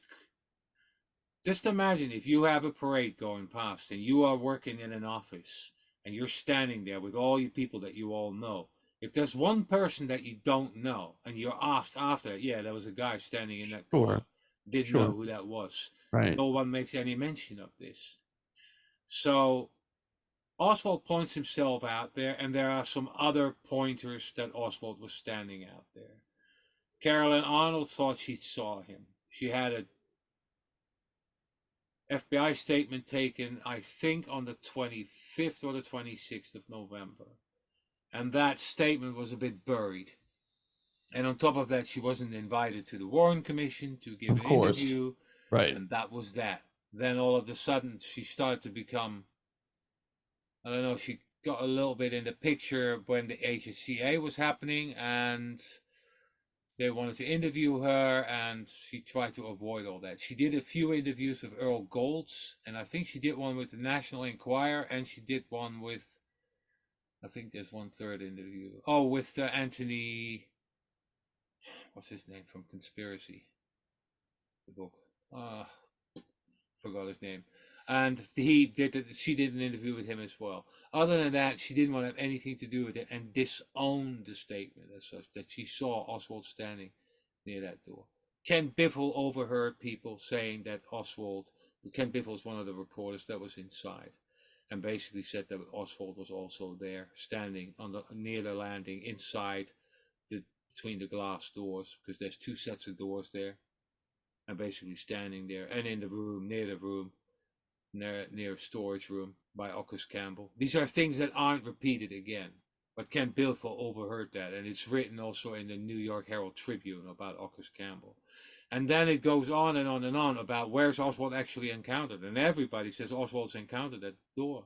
just imagine if you have a parade going past and you are working in an office and you're standing there with all you people that you all know, If there's one person that you don't know and you're asked after, yeah, there was a guy standing in that Sure. corner, didn't Sure. know who that was. Right. No one makes any mention of this. So Oswald points himself out there, and there are some other pointers that Oswald was standing out there. Carolyn Arnold thought she saw him. She had a FBI statement taken, I think, on the 25th or the 26th of November. And that statement was a bit buried. And on top of that, she wasn't invited to the Warren Commission to give Of an course. interview. Right. And that was that. Then all of a sudden, she started to become, I don't know, she got a little bit in the picture when the HSCA was happening, and they wanted to interview her, and she tried to avoid all that. She did a few interviews with Earl Golds, and I think she did one with the National Enquirer, and she did one with, I think there's one third interview. Oh, with Anthony, what's his name from Conspiracy, the book. Forgot his name. And she did an interview with him as well. Other than that, she didn't want to have anything to do with it and disowned the statement as such, that she saw Oswald standing near that door. Ken Biffle overheard people saying that Ken Biffle is one of the reporters that was inside, and basically said that Oswald was also there, standing near the landing, inside between the glass doors, because there's two sets of doors there, and basically standing there, and in the room, near storage room by Ockers Campbell. These are things that aren't repeated again, but Ken Biffle overheard that, and it's written also in the New York Herald Tribune about Ockers Campbell. And then it goes on and on and on about where's Oswald actually encountered, and everybody says Oswald's encountered that door.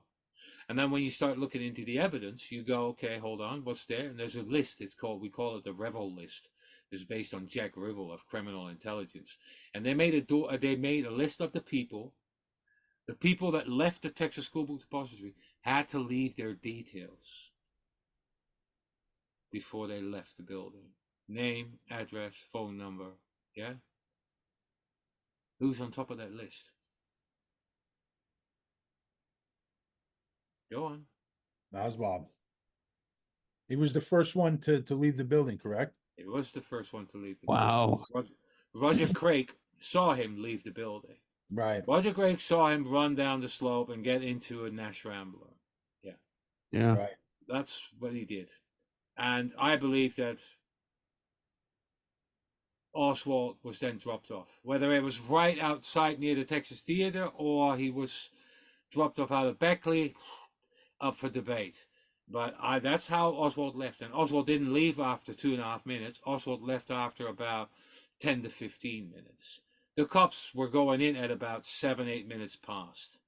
And then when you start looking into the evidence, you go, okay, hold on, what's there? And there's a list. We call it the Revel list. It's based on Jack Rivel of Criminal Intelligence, and they made a list of the people that left the Texas School Book Depository had to leave their details before they left the building. Name, address, phone number. Yeah? Who's on top of that list? Go on. Oswald. He was the first one to leave the building, correct? It was the first one to leave the Wow. building. Roger Craig saw him leave the building. Right. Roger Craig saw him run down the slope and get into a Nash Rambler. Yeah. Yeah. Right. That's what he did. And I believe that Oswald was then dropped off. Whether it was right outside near the Texas Theater or he was dropped off out of Beckley, up for debate. But that's how Oswald left. And Oswald didn't leave after 2.5 minutes. Oswald left after about 10 to 15 minutes. The cops were going in at about 7-8 minutes past.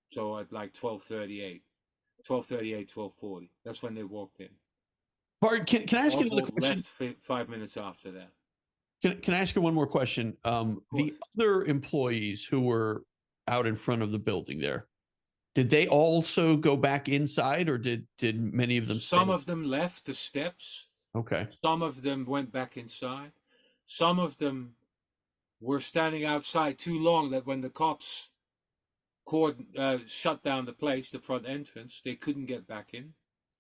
So at like 12:38, 12:40. That's when they walked in. Bart, can I ask you another Oswald question? left 5 minutes after that. Can I ask you one more question? The other employees who were out in front of the building there, did they also go back inside, or did many of them Some stay? of them left the steps. Okay. Some of them went back inside. Some of them were standing outside too long, that when the cops shut down the place, the front entrance, they couldn't get back in.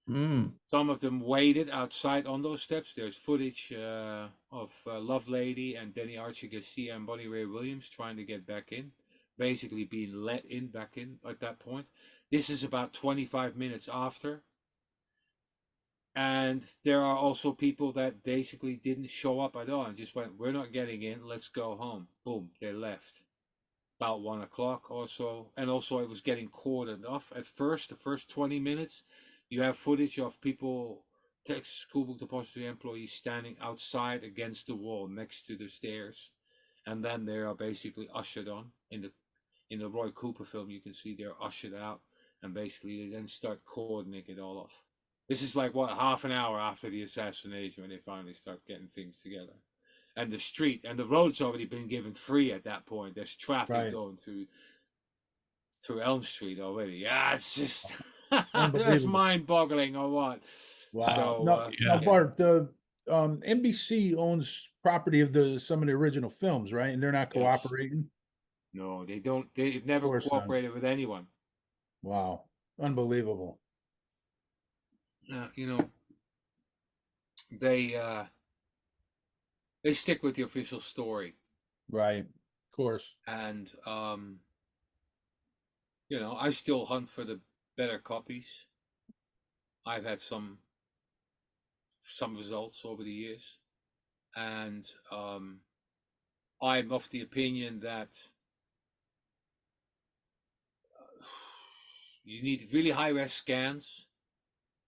Some of them waited outside on those steps. There's footage of Lovelady and Denny Archie Garcia and Bonnie Ray Williams trying to get back in, basically being let in back in at that point. This is about 25 minutes after. And there are also people that basically didn't show up at all and just went, we're not getting in, let's go home. Boom, they left. About 1 o'clock or so. And also it was getting cordoned off. At first, the first 20 minutes, you have footage of people, Texas School Book Depository employees, standing outside against the wall next to the stairs. And then they are basically ushered on. In the Roy Cooper film, you can see they're ushered out. And basically they then start cordoning it all off. This is like, half an hour after the assassination when they finally start getting things together. And the street and the road's already been given free at that point. There's traffic going through Elm Street already. Yeah, it's just that's mind-boggling or what. Wow. So, now, Bart, NBC owns property of some of the original films, right? And they're not cooperating. No, they don't. They've never cooperated with anyone. Wow, unbelievable. You know, they stick with the official story. Right. Of course. And I still hunt for the better copies. I've had some results over the years, and I'm of the opinion that you need really high res scans,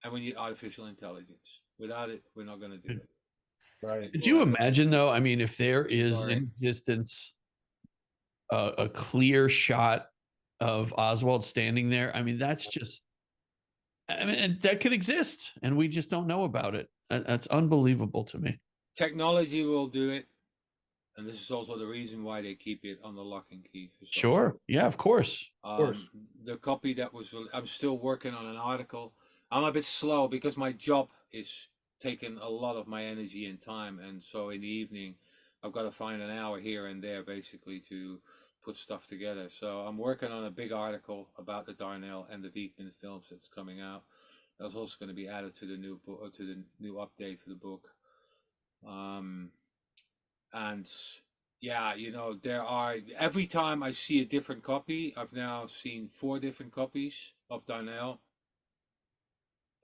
and we need artificial intelligence. Without it, we're not going to do it. Right. Could you imagine, though? I mean, if there is Sorry. in existence a clear shot of Oswald standing there, I mean, that's just, I mean, and that could exist, and we just don't know about it. That's unbelievable to me. Technology will do it, and this is also the reason why they keep it on the lock and key. For some Sure. reason. Yeah, of course. The copy that was, I'm still working on an article. I'm a bit slow because my job is taking a lot of my energy and time, and so in the evening I've got to find an hour here and there basically to put stuff together. So I'm working on a big article about the Darnell and the Viekman films that's coming out. That's also going to be added to the new book, to the new update for the book. And yeah, there are, every time I see a different copy, I've now seen 4 different copies of Darnell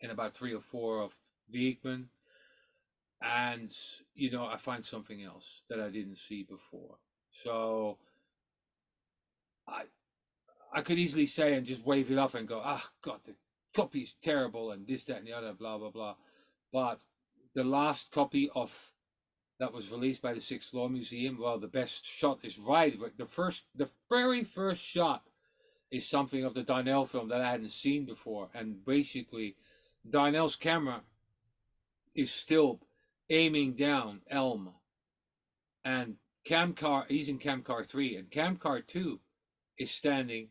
and about 3 or 4 of Viekman. And, I find something else that I didn't see before. So I could easily say and just wave it off and go, God, the copy's terrible and this, that, and the other, blah, blah, blah. But the last copy of that was released by the Sixth Floor Museum, well, the best shot is right. But the very first shot is something of the Darnell film that I hadn't seen before. And basically, Darnell's camera is still aiming down Elm. And he's in Camcar 3, and Camcar 2 is standing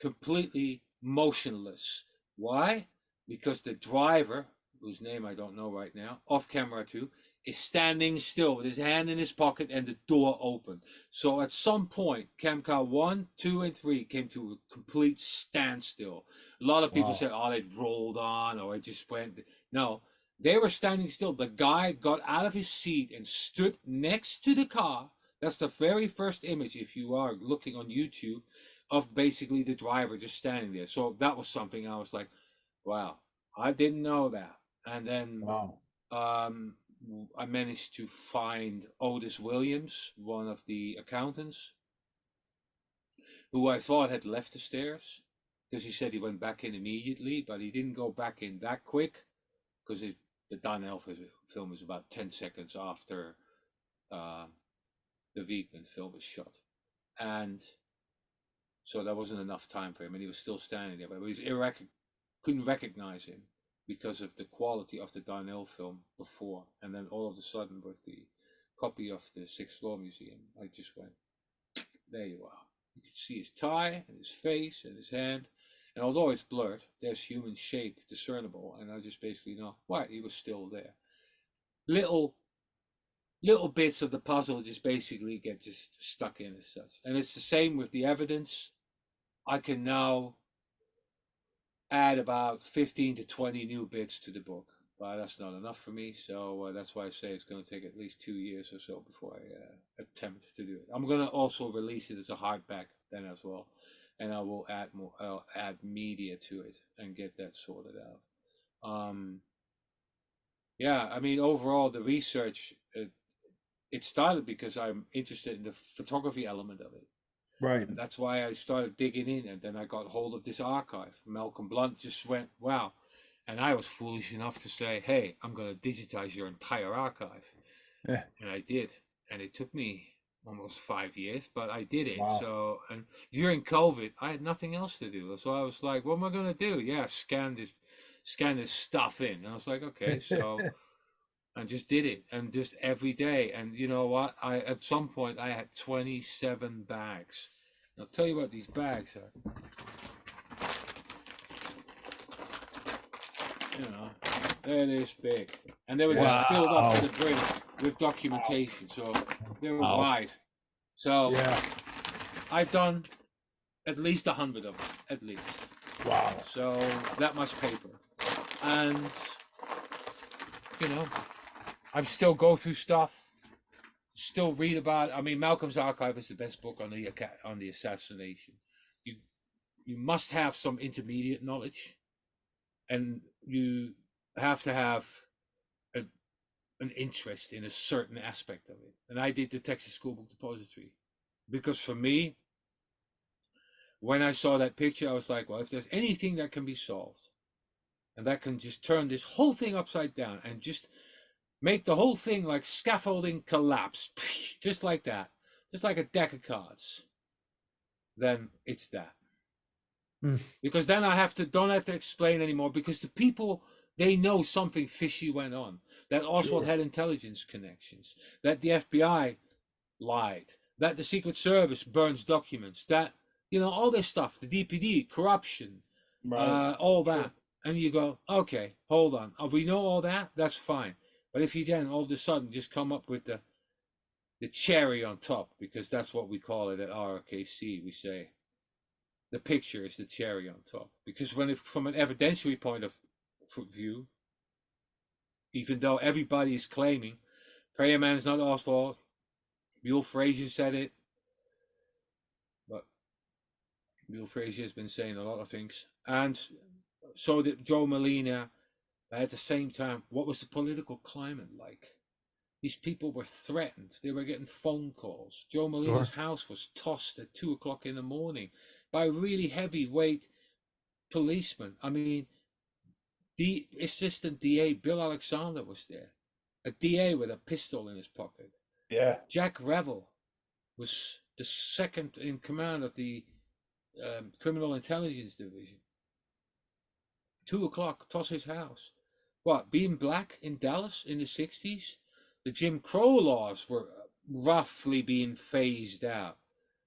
completely motionless. Why? Because the driver, whose name I don't know right now, off camera 2, is standing still with his hand in his pocket and the door open. So at some point, Camcar 1, 2, and 3 came to a complete standstill. A lot of people said, oh, they'd rolled on or it just went. No, they were standing still. The guy got out of his seat and stood next to the car. That's the very first image, if you are looking on YouTube, of basically the driver just standing there. So that was something I was like, wow, I didn't know that. And then I managed to find Otis Williams, one of the accountants, who I thought had left the stairs, because he said he went back in immediately, but he didn't go back in that quick, because the Darnell film is about 10 seconds after the Viekman film was shot. And so there wasn't enough time for him, and he was still standing there, but he was couldn't recognize him because of the quality of the Darnell film before. And then all of a sudden, with the copy of the Sixth Floor Museum, I just went, there you are. You could see his tie and his face and his hand. And although it's blurred, there's human shape discernible. And I just basically know, what, he was still there. Little bits of the puzzle just basically get just stuck in as such. And it's the same with the evidence. I can now add about 15 to 20 new bits to the book, but that's not enough for me. So that's why I say it's going to take at least 2 years or so before I attempt to do it. I'm going to also release it as a hardback then as well, and I will add more. I'll add media to it and get that sorted out. Yeah, I mean, overall, the research it started because I'm interested in the photography element of it. Right. And that's why I started digging in, and then I got hold of this archive. Malcolm Blunt just went, wow. And I was foolish enough to say, hey, I'm going to digitize your entire archive. Yeah. And I did. And it took me almost 5 years, but I did it. Wow. So, and during COVID, I had nothing else to do. So I was like, what am I going to do? Yeah, scan this stuff in. And I was like, okay, so... and just did it, and just every day. And you know what? At some point I had 27 bags. I'll tell you what these bags are. They're this big, and they were just filled up to the brim with documentation. So they were wide. So I've done at least 100 of them, at least. Wow. So that much paper, and I'm still go through stuff, still read about it. I mean, Malcolm's Archive is the best book on the assassination. You you must have some intermediate knowledge, and you have to have a, an interest in a certain aspect of it. And I did the Texas School Book Depository because for me, when I saw that picture, I was like, well, if there's anything that can be solved and that can just turn this whole thing upside down and just make the whole thing like scaffolding collapse, just like that, just like a deck of cards, then it's that. Because then I don't have to explain anymore, because the people, they know something fishy went on, that Oswald had intelligence connections, that the FBI lied, that the Secret Service burns documents, that, you know, all this stuff, the DPD, corruption, all that. And you go, okay, hold on. Oh, we know all that? That's fine. But if you then all of a sudden just come up with the cherry on top, because that's what we call it at RKC, we say the picture is the cherry on top. Because from an evidentiary point of view, even though everybody is claiming Prayer Man's not Oswald, Buell Frazier said it, but Buell Frazier has been saying a lot of things, and so did Joe Molina. At the same time, what was the political climate like? These people were threatened. They were getting phone calls. Joe Molina's house was tossed at 2 o'clock in the morning by really heavyweight policemen. I mean, the assistant DA, Bill Alexander, was there. A DA with a pistol in his pocket. Yeah. Jack Revel was the second in command of the Criminal Intelligence Division. 2 o'clock, toss his house. What, being black in Dallas in the 60s? The Jim Crow laws were roughly being phased out.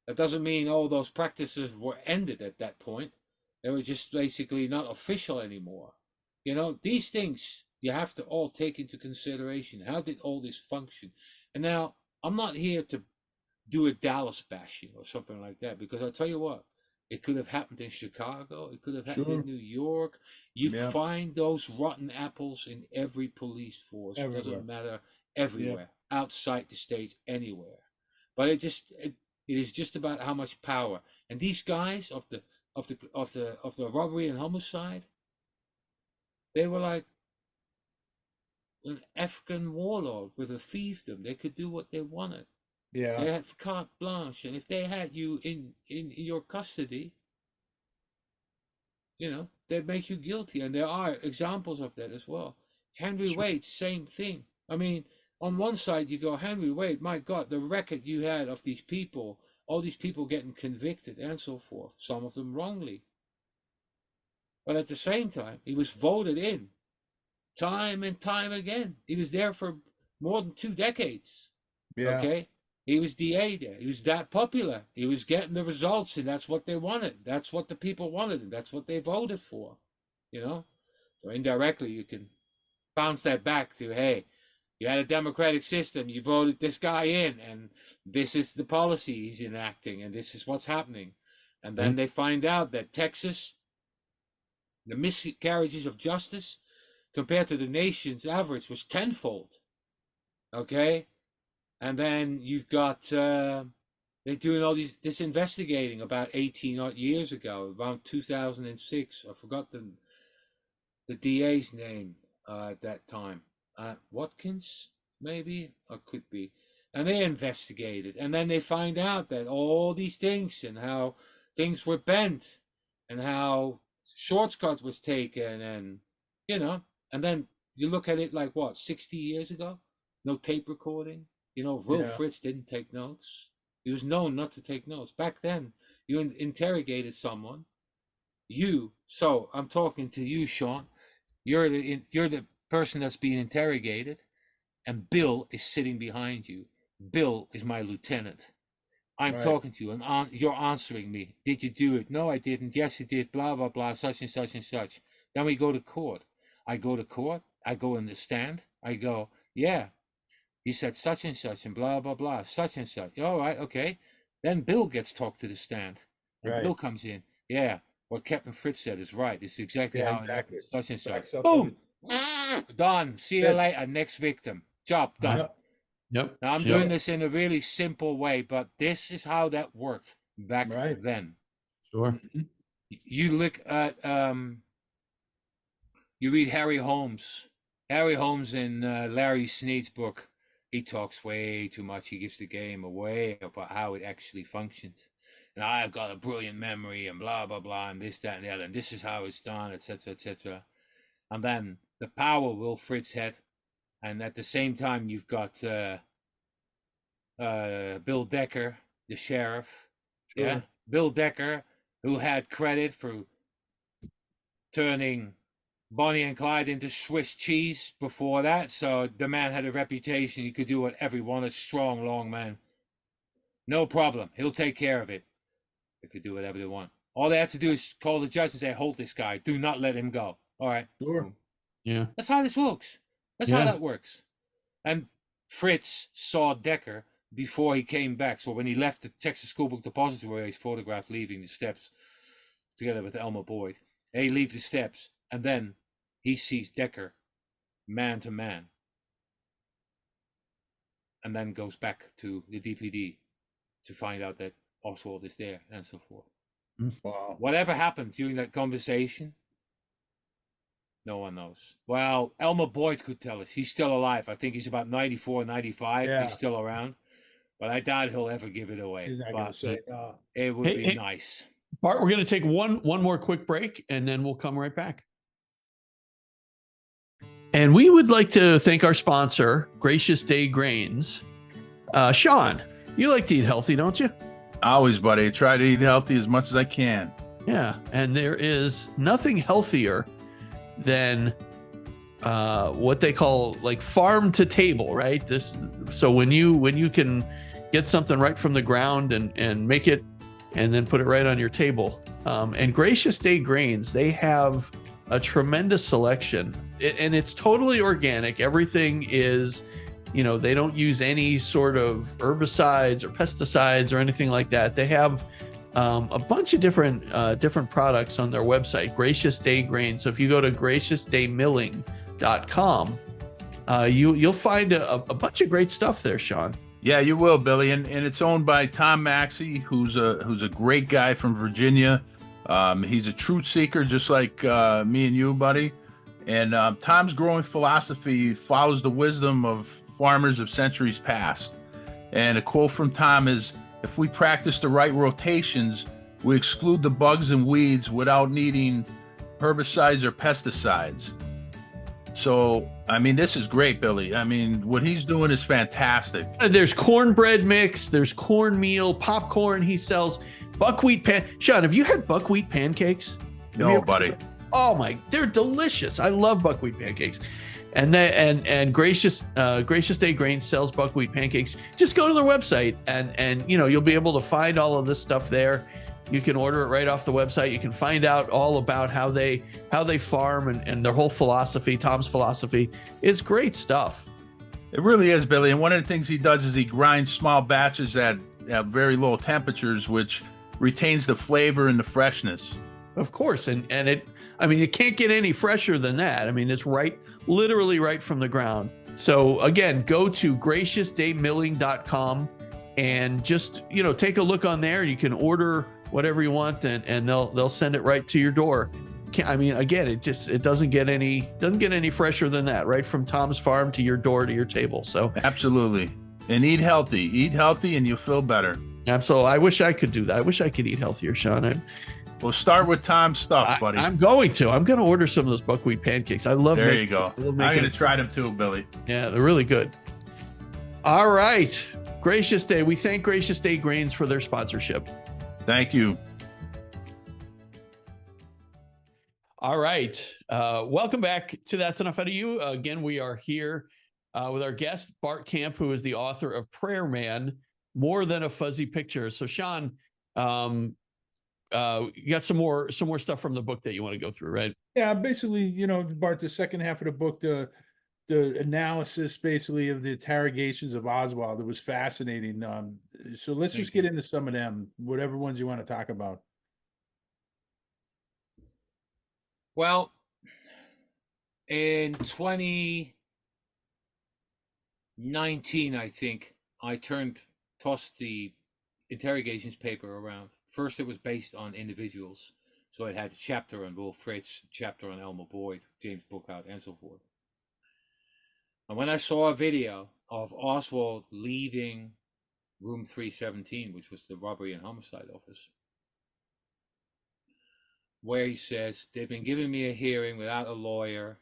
That doesn't mean all those practices were ended at that point. They were just basically not official anymore. You know, these things you have to all take into consideration. How did all this function? And now, I'm not here to do a Dallas bashing or something like that, because I'll tell you what, it could have happened in Chicago. It could have happened in New York. You find those rotten apples in every police force. Everywhere. It doesn't matter, everywhere, outside the states, anywhere. But it is just about how much power. And these guys of the robbery and homicide, they were like an Afghan warlord with a fiefdom. They could do what they wanted. Yeah. They had carte blanche, and if they had you in your custody, you know, they'd make you guilty. And there are examples of that as well. Henry Wade, same thing. I mean, on one side you go, Henry Wade, my God, the record you had of these people, all these people getting convicted and so forth, some of them wrongly. But at the same time, he was voted in time and time again. He was there for more than 2 decades. Yeah. Okay? He was DA there. He was that popular. He was getting the results, and that's what they wanted. That's what the people wanted, and that's what they voted for. You know? So indirectly, you can bounce that back to, hey, you had a democratic system, you voted this guy in, and this is the policy he's enacting, and this is what's happening. And then they find out that Texas, the miscarriages of justice compared to the nation's average was tenfold. Okay? And then you've got, they're doing all this investigating about 18 odd years ago, around 2006. I forgot the DA's name at that time. Watkins, maybe? Or could be. And they investigated. And then they find out that all these things and how things were bent and how shortcut was taken, and, you know, and then you look at it like, what, 60 years ago? No tape recording. You know, Will Fritz didn't take notes. He was known not to take notes. Back then, you interrogated someone. So I'm talking to you, Sean. You're the person that's being interrogated, and Bill is sitting behind you. Bill is my lieutenant. I'm talking to you, and you're answering me. Did you do it? No, I didn't. Yes, you did. Blah, blah, blah, such and such and such. Then we go to court. I go to court. I go in the stand. I go, yeah. He said such and such and blah, blah, blah, such and such. All right, okay. Then Bill gets talked to the stand. And Bill comes in. Yeah, what Captain Fritz said is right. It's exactly how it happened. Such and such. Boom! Done. See you later. Next victim. Job done. Yep. Yep. Now I'm Yep. doing this in a really simple way, but this is how that worked back Right. then. Sure. You look at you read Harry Holmes. Harry Holmes in Larry Sneed's book. He talks way too much. He gives the game away about how it actually functions. And I've got a brilliant memory and blah blah blah and this, that, and the other, and this is how it's done, etc. etc. And then the power Will Fritz had, and at the same time you've got Bill Decker, the sheriff. Sure. Yeah, Bill Decker, who had credit for turning Bonnie and Clyde into Swiss cheese before that. So the man had a reputation. He could do whatever he wanted. Strong, long man. No problem. He'll take care of it. They could do whatever they want. All they had to do is call the judge and say, hold this guy. Do not let him go. All right. Sure. Boom. Yeah. That's how this works. That's how Yeah. that works. And Fritz saw Decker before he came back. So when he left the Texas School Book Depository, he's photographed leaving the steps together with Elmer Boyd. And he leaves the steps, and then he sees Decker man to man, and then goes back to the DPD to find out that Oswald is there and so forth. Wow. Whatever happened during that conversation, no one knows. Well, Elmer Boyd could tell us. He's still alive. I think he's about 94, 95. Yeah. He's still around. But I doubt he'll ever give it away. He's not going But to say no. it would Hey, be hey. nice. Bart, we're going to take one more quick break, and then we'll come right back. And we would like to thank our sponsor, Gracious Day Grains. Sean, you like to eat healthy, don't you? Always, buddy. I try to eat healthy as much as I can. Yeah, and there is nothing healthier than what they call like farm to table, right? So when you can get something right from the ground and make it and then put it right on your table. And Gracious Day Grains, they have a tremendous selection, and it's totally organic. Everything is, they don't use any sort of herbicides or pesticides or anything like that. They have a bunch of different products on their website, Gracious Day Grains. So if you go to graciousdaymilling.com, you'll find a bunch of great stuff there, Sean. Yeah, you will, Billy. And it's owned by Tom Maxey, who's a great guy from Virginia. He's a truth seeker, just like me and you, buddy. And Tom's growing philosophy follows the wisdom of farmers of centuries past. And a quote from Tom is, if we practice the right rotations, we exclude the bugs and weeds without needing herbicides or pesticides. So, I mean, this is great, Billy. I mean, what he's doing is fantastic. There's cornbread mix, there's cornmeal, popcorn he sells, buckwheat Sean, have you had buckwheat pancakes? No, buddy. Oh my, they're delicious. I love buckwheat pancakes. And Gracious Day Grains sells buckwheat pancakes. Just go to their website and you'll be able to find all of this stuff there. You can order it right off the website. You can find out all about how they farm and their whole philosophy. Tom's philosophy is great stuff. It really is, Billy. And one of the things he does is he grinds small batches at very low temperatures, which retains the flavor and the freshness. Of course. And it can't get any fresher than that. I mean, it's literally right from the ground. So again, go to graciousdaymilling.com and just, take a look on there. You can order whatever you want and they'll send it right to your door. Again, it doesn't get any fresher than that, right from Tom's farm to your door to your table. So Absolutely. And eat healthy and you'll feel better. absolutely. I wish I could do that. I wish I could eat healthier, Sean. We'll start with Tom's stuff, buddy. I'm going to order some of those buckwheat pancakes. I love There you go. I'm making going to try them too, Billy. Yeah, they're really good. All right. Gracious Day. We thank Gracious Day Grains for their sponsorship. Thank you. All right. Welcome back to That's Enough Out of You. Again, we are here with our guest, Bart Kamp, who is the author of Prayer Man, More Than a Fuzzy Picture. So, Sean, you got some more stuff from the book that you want to go through, right? Yeah, basically, Bart, the second half of the book, the analysis basically of the interrogations of Oswald, it was fascinating. So let's just get into some of them, whatever ones you want to talk about. Well, in 20 19, I think, I tossed the interrogations paper around. First, it was based on individuals. So it had a chapter on Will Fritz, a chapter on Elmer Boyd, James Bookout, and so forth. And when I saw a video of Oswald leaving room 317, which was the robbery and homicide office, where he says, they've been giving me a hearing without a lawyer,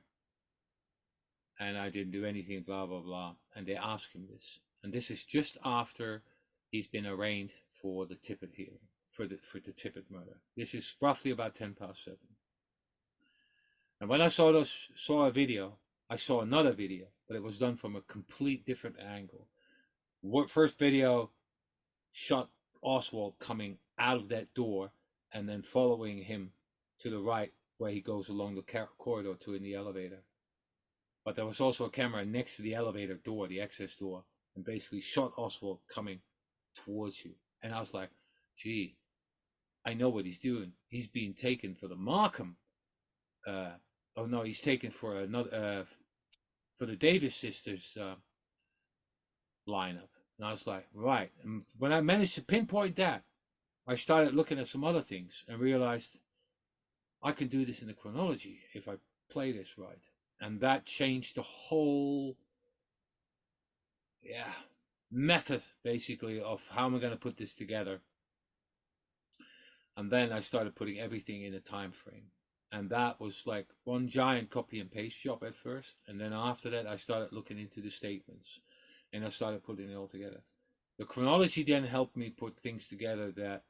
and I didn't do anything, blah, blah, blah. And they ask him this. And this is just after he's been arraigned for the Tippett hearing, for the Tippett murder. This is roughly about 7:10. And when I saw a video, I saw another video, but it was done from a complete different angle. First video shot Oswald coming out of that door and then following him to the right where he goes along the corridor to in the elevator. But there was also a camera next to the elevator door, the access door, and basically shot Oswald coming towards you. And I was like, gee, I know what he's doing. He's being taken for the Markham. Oh no, he's taken for another, for the Davis sisters lineup. And I was like, right. And when I managed to pinpoint that, I started looking at some other things and realized I can do this in the chronology if I play this right. And that changed the whole method, basically, of how am I going to put this together. And then I started putting everything in a time frame. And that was like one giant copy and paste job at first. And then after that, I started looking into the statements. And I started putting it all together. The chronology then helped me put things together that,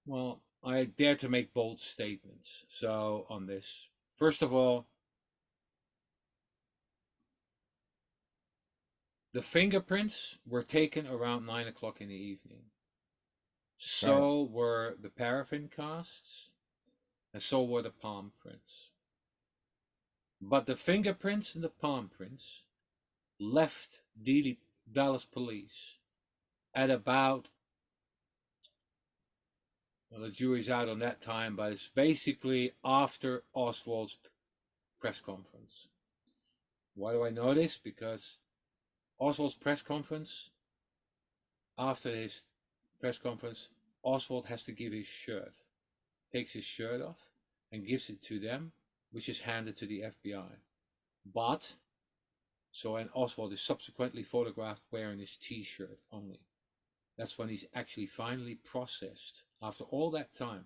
well, I dare to make bold statements. So on this, first of all, the fingerprints were taken around 9 o'clock in the evening. So were the paraffin casts, and so were the palm prints. But the fingerprints and the palm prints left Dallas police at about, well, the jury's out on that time, but it's basically after Oswald's press conference. Why do I know this? Because Oswald's press conference, after his press conference, Oswald has to give his shirt, takes his shirt off and gives it to them, which is handed to the FBI. But, and Oswald is subsequently photographed wearing his t-shirt only. That's when he's actually finally processed after all that time.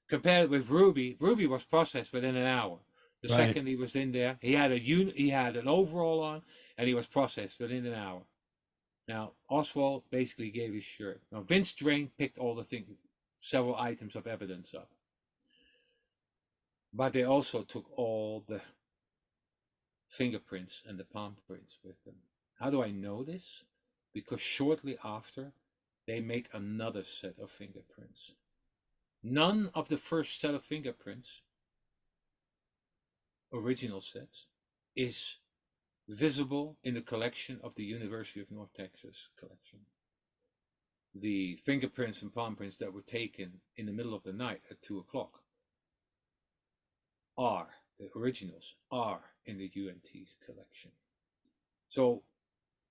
Compared with Ruby was processed within an hour. The second he was in there, he had an overall on, and he was processed within an hour. Now, Oswald basically gave his shirt. Now, Vince Drain picked all the things, several items of evidence up. But they also took all the fingerprints and the palm prints with them. How do I know this? Because shortly after, they make another set of fingerprints. None of the first set of fingerprints, original sets, is visible in the collection of the University of North Texas collection. The fingerprints and palm prints that were taken in the middle of the night at 2 o'clock the originals are in the UNT's collection. So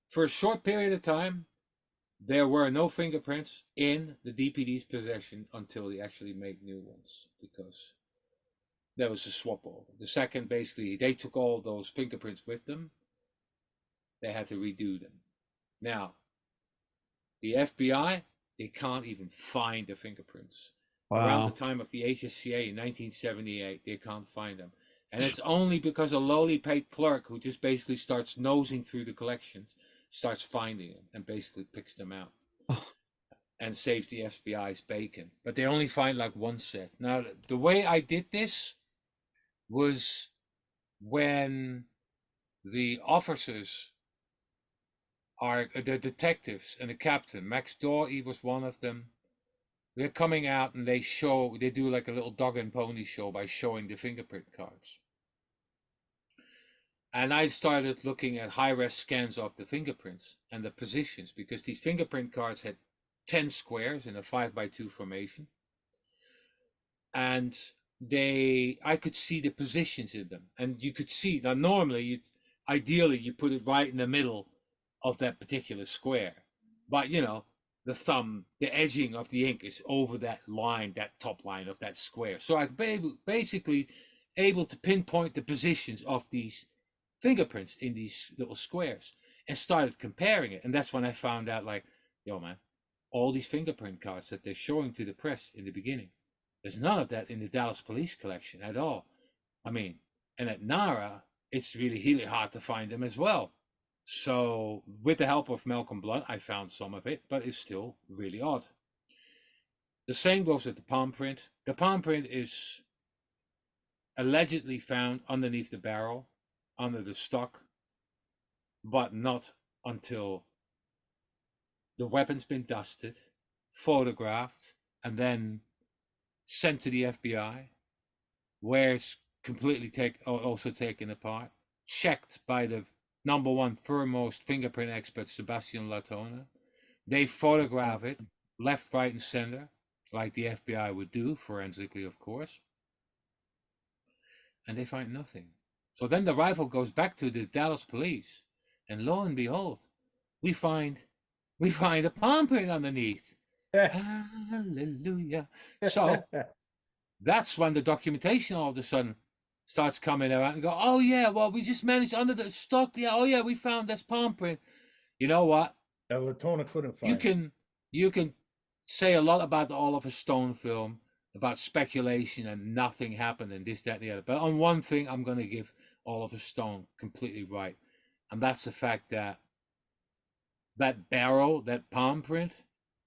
for a short period of time, there were no fingerprints in the DPD's possession until they actually made new ones, because there was a swap over. The second, basically, they took all those fingerprints with them. They had to redo them. Now, the FBI, they can't even find the fingerprints. Wow. Around the time of the HSCA in 1978, they can't find them. And it's only because a lowly paid clerk who just basically starts nosing through the collections starts finding them and basically picks them out and saves the FBI's bacon. But they only find like one set. Now, the way I did this was when the officers are the detectives and the captain, Max Dawey was one of them. They're coming out and they do like a little dog and pony show by showing the fingerprint cards. And I started looking at high-res scans of the fingerprints and the positions, because these fingerprint cards had 10 squares in a 5x2 formation. And I could see the positions in them. And you could see, now normally, ideally you put it right in the middle of that particular square. But, you know, the thumb, the edging of the ink is over that line, that top line of that square. So I basically able to pinpoint the positions of these fingerprints in these little squares and started comparing it. And that's when I found out, like, yo, man, all these fingerprint cards that they're showing to the press in the beginning, there's none of that in the Dallas police collection at all. I mean, and at NARA, it's really hard to find them as well. So with the help of Malcolm Blunt, I found some of it, but it's still really odd. The same goes with the palm print. The palm print is allegedly found underneath the barrel, under the stock, but not until the weapon's been dusted, photographed, and then sent to the FBI, where it's completely also taken apart, checked by the #1 foremost fingerprint expert, Sebastian Latona. They photograph it left, right, and center, like the FBI would do, forensically, of course. And they find nothing. So then the rifle goes back to the Dallas police, and lo and behold, we find a palm print underneath. Hallelujah. So that's when the documentation all of a sudden starts coming out and go, oh yeah, well, we just managed under the stock. Yeah, oh yeah, we found this palm print. You know what? Latona couldn't find You can say a lot about the Oliver Stone film, about speculation and nothing happened and this, that, and the other. But on one thing, I'm going to give Oliver Stone completely right. And that's the fact that that barrel, that palm print,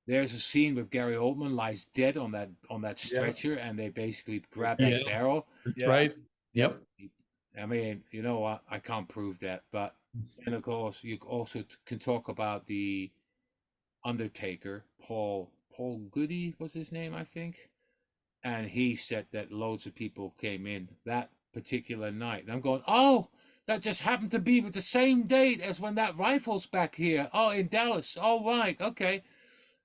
there's a scene with Gary Oldman lies dead on that stretcher, and they basically grab that barrel. That's right. Yep. I mean, you know what? I can't prove that, but and of course you also can talk about the Undertaker, Paul Goody was his name, I think, and he said that loads of people came in that particular night, and I'm going, oh, that just happened to be with the same date as when that rifle's back here. Oh, in Dallas. Oh, right, okay.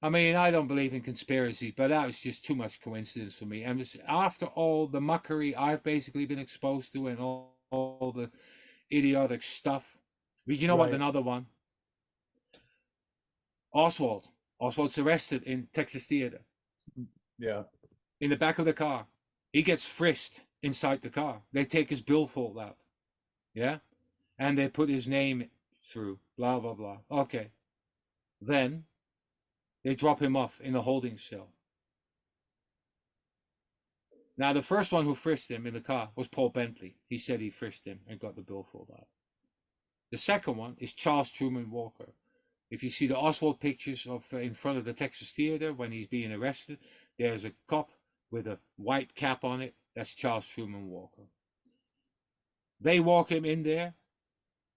I mean, I don't believe in conspiracy, but that was just too much coincidence for me. And after all the muckery I've basically been exposed to and all the idiotic stuff, but you know what? Another one. Oswald's arrested in Texas Theater. Yeah. In the back of the car. He gets frisked inside the car. They take his billfold out. Yeah? And they put his name through. Blah, blah, blah. Okay. Then they drop him off in a holding cell. Now, the first one who frisked him in the car was Paul Bentley. He said he frisked him and got the billfold out. The second one is Charles Truman Walker. If you see the Oswald pictures of in front of the Texas Theater when he's being arrested, there's a cop with a white cap on it. That's Charles Truman Walker. They walk him in there,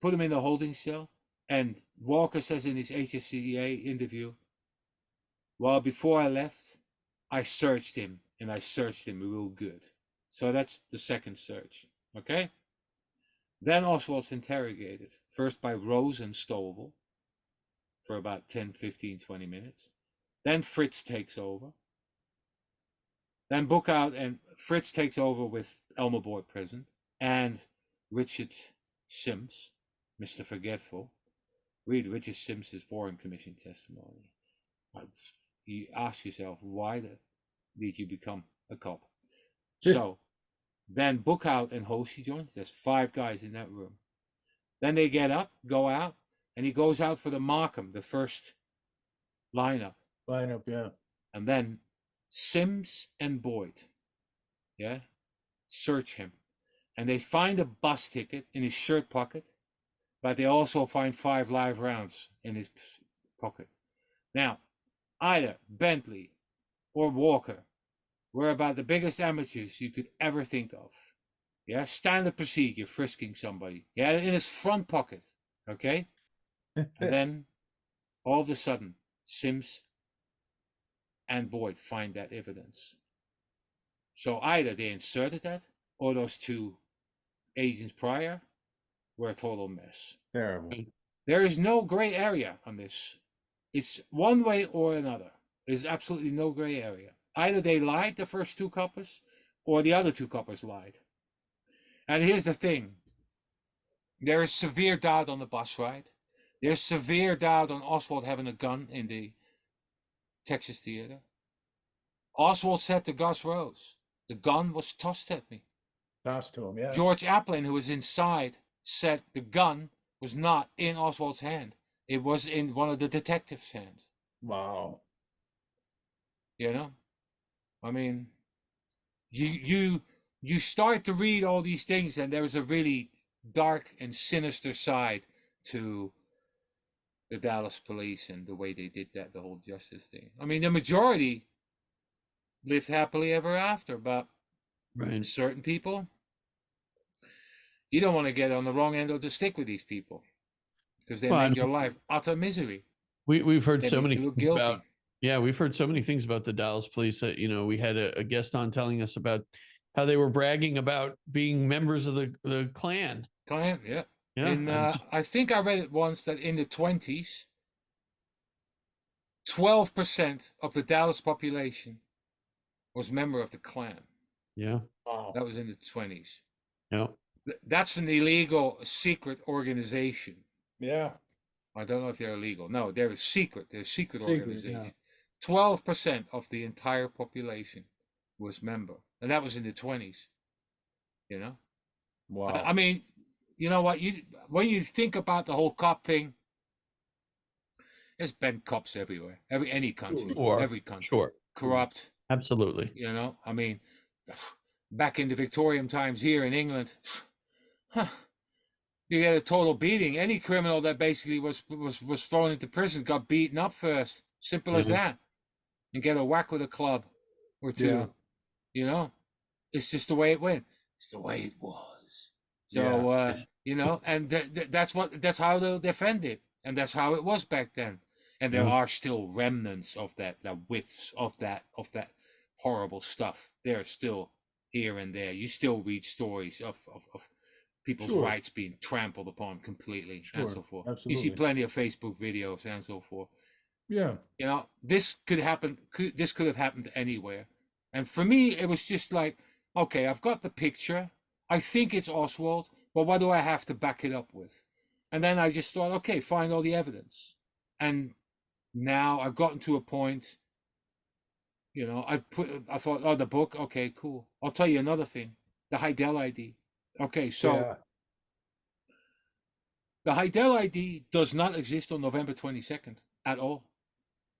put him in the holding cell, and Walker says in his HSCA interview, well, before I left, I searched him, and I searched him real good. So that's the second search, okay? Then Oswald's interrogated, first by Rose and Stovall for about 10, 15, 20 minutes. Then Fritz takes over. Then Bookout and Fritz takes over with Elmer Boyd present, and Richard Sims, Mr. Forgetful. Read Richard Sims's Warren Commission testimony. You ask yourself, why did you become a cop? So then Bookout and Hoshi joins. There's 5 guys in that room. Then they get up, go out, and he goes out for the Markham, the first lineup. Yeah. And then Sims and Boyd, yeah, search him. And they find a bus ticket in his shirt pocket, but they also find 5 live rounds in his pocket. Now, either Bentley or Walker were about the biggest amateurs you could ever think of. Yeah, standard procedure, frisking somebody. Yeah, in his front pocket, okay? And then, all of a sudden, Sims and Boyd find that evidence. So either they inserted that, or those 2 agents prior were a total mess. Terrible. There is no gray area on this. It's one way or another. There's absolutely no gray area. Either they lied, the first 2 coppers, or the other 2 coppers lied. And here's the thing. There is severe doubt on the bus ride. There's severe doubt on Oswald having a gun in the Texas theater. Oswald said to Gus Rose, the gun was tossed at me. Tossed to him, yeah. George Applin, who was inside, said the gun was not in Oswald's hand. It was in one of the detectives' hands. Wow. You know? I mean, you start to read all these things, and there is a really dark and sinister side to the Dallas police and the way they did that, the whole justice thing. I mean, the majority lived happily ever after, but Right. certain people, you don't want to get on the wrong end of the stick with these people because they Well, make your life utter misery. We've heard They so make many you look things guilty. about, yeah, we've heard so many things about the Dallas police that, you know, we had a guest on telling us about how they were bragging about being members of the Klan. Klan, yeah. Yeah. In, I think I read it once that in the 20s, 12% of the Dallas population was member of the Klan. Yeah. Wow. That was in the 20s. Yeah. That's an illegal secret organization. Yeah. I don't know if they're illegal. No, they're secret. They're a secret organization. Yeah. 12% of the entire population was member. And that was in the 20s. You know? Wow. I mean, you know what? When you think about the whole cop thing, there's bent cops everywhere. Any country. Sure. Every country. Sure. Corrupt. Absolutely. You know? I mean, back in the Victorian times here in England, you get a total beating. Any criminal that basically was thrown into prison got beaten up first. Simple as that. And get a whack with a club or two. Yeah. You know? It's just the way it went. It's the way it was. So, you know, and that's how they'll defend it. And that's how it was back then. And there are still remnants of that, the whiffs of that horrible stuff. They're still here and there. You still read stories of people's rights being trampled upon completely and so forth. Absolutely. You see plenty of Facebook videos and so forth. Yeah. You know, this could happen. This could have happened anywhere. And for me, it was just like, okay, I've got the picture. I think it's Oswald, but what do I have to back it up with? And then I just thought, okay, find all the evidence. And now I've gotten to a point, you know, I thought, oh, the book, okay, cool. I'll tell you another thing, the Heidel ID. Okay, so the Heidel ID does not exist on November 22nd at all.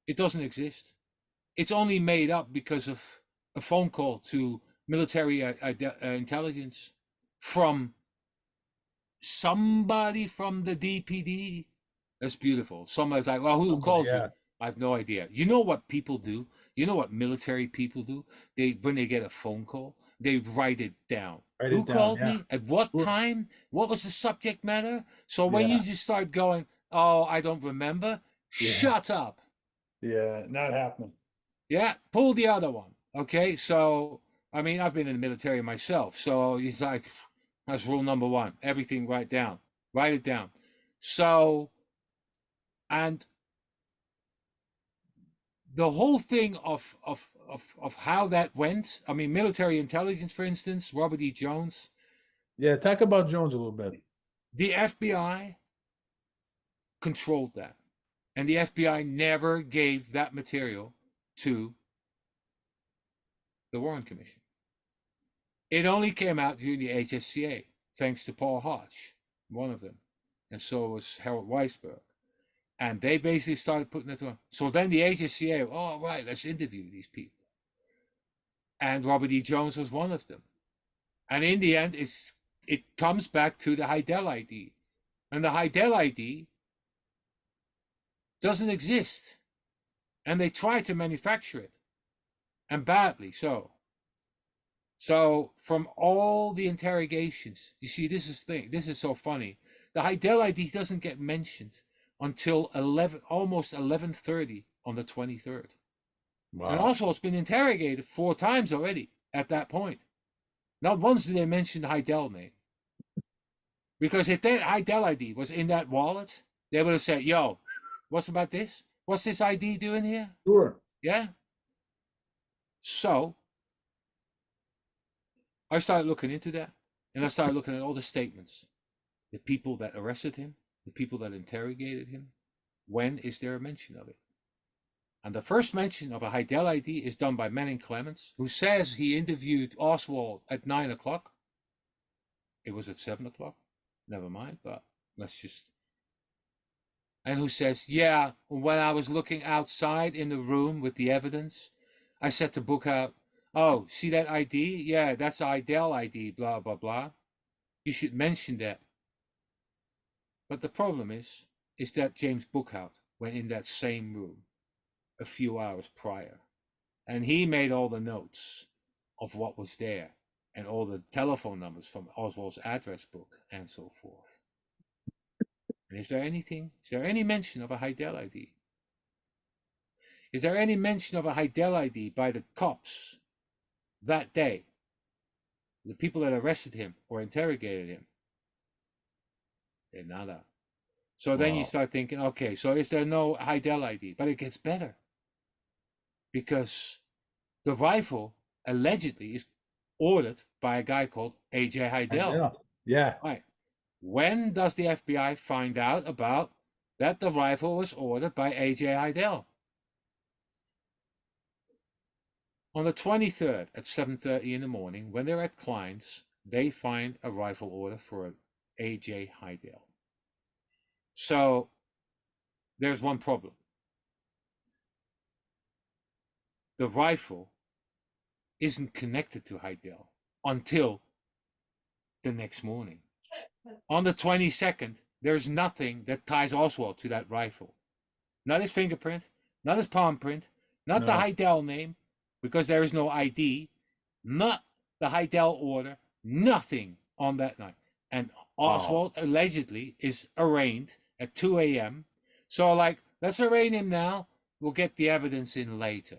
It doesn't exist. It's only made up because of a phone call to military intelligence from somebody from the DPD. That's beautiful. Somebody's like, well, who called you? I have no idea. You know what people do? You know what military people do? When they get a phone call, they write it down. Who called me? At what time? What was the subject matter? So when you just start going, oh, I don't remember, shut up. Yeah, not happening. Yeah, pull the other one. Okay, so, I mean, I've been in the military myself. So it's like, that's rule number one. Everything write down. Write it down. So, and the whole thing of how that went, I mean, military intelligence, for instance, Robert E. Jones. Yeah, talk about Jones a little bit. The FBI controlled that. And the FBI never gave that material to the Warren Commission. It only came out during the HSCA, thanks to Paul Hodge, one of them. And so was Harold Weisberg. And they basically started putting it on. So then the HSCA, oh, right, let's interview these people. And Robert E. Jones was one of them. And in the end, it comes back to the Heidel ID. And the Heidel ID doesn't exist. And they try to manufacture it. And badly so. So from all the interrogations, you see, this is so funny. The Heidel ID doesn't get mentioned until almost 11:30 on the 23rd. Wow. And also it's been interrogated 4 times already at that point. Not once did they mention the Heidel name. Because if that Heidel ID was in that wallet, they would have said, yo, what's about this? What's this ID doing here? Sure. Yeah. So I started looking into that. And I started looking at all the statements. The people that arrested him, the people that interrogated him, when is there a mention of it? And the first mention of a Heidel ID is done by Manning Clements, who says he interviewed Oswald at 9 o'clock. It was at 7 o'clock. Never mind, but let's just... And who says, yeah, when I was looking outside in the room with the evidence, I said to Bookhout, oh, see that ID? Yeah, that's Heidel ID, blah, blah, blah. You should mention that. But the problem is that James Bookhout went in that same room a few hours prior, and he made all the notes of what was there and all the telephone numbers from Oswald's address book and so forth. And is there any mention of a Heidel ID? Is there any mention of a Heidel ID by the cops that day? The people that arrested him or interrogated him? They're nada. So then you start thinking, okay, so is there no Heidel ID? But it gets better. Because the rifle allegedly is ordered by a guy called A.J. Heidel. Yeah. Right. When does the FBI find out about that the rifle was ordered by A.J. Heidel? On the 23rd at 7:30 in the morning, when they're at Klein's, they find a rifle order for A.J. Heidel. So there's one problem. The rifle isn't connected to Heidel until the next morning. On the 22nd, there's nothing that ties Oswald to that rifle. Not his fingerprint, not his palm print, not the Heidel name, because there is no ID, not the Heidel order, nothing on that night. And Oswald allegedly is arraigned at 2 a.m. So, like, let's arraign him now. We'll get the evidence in later.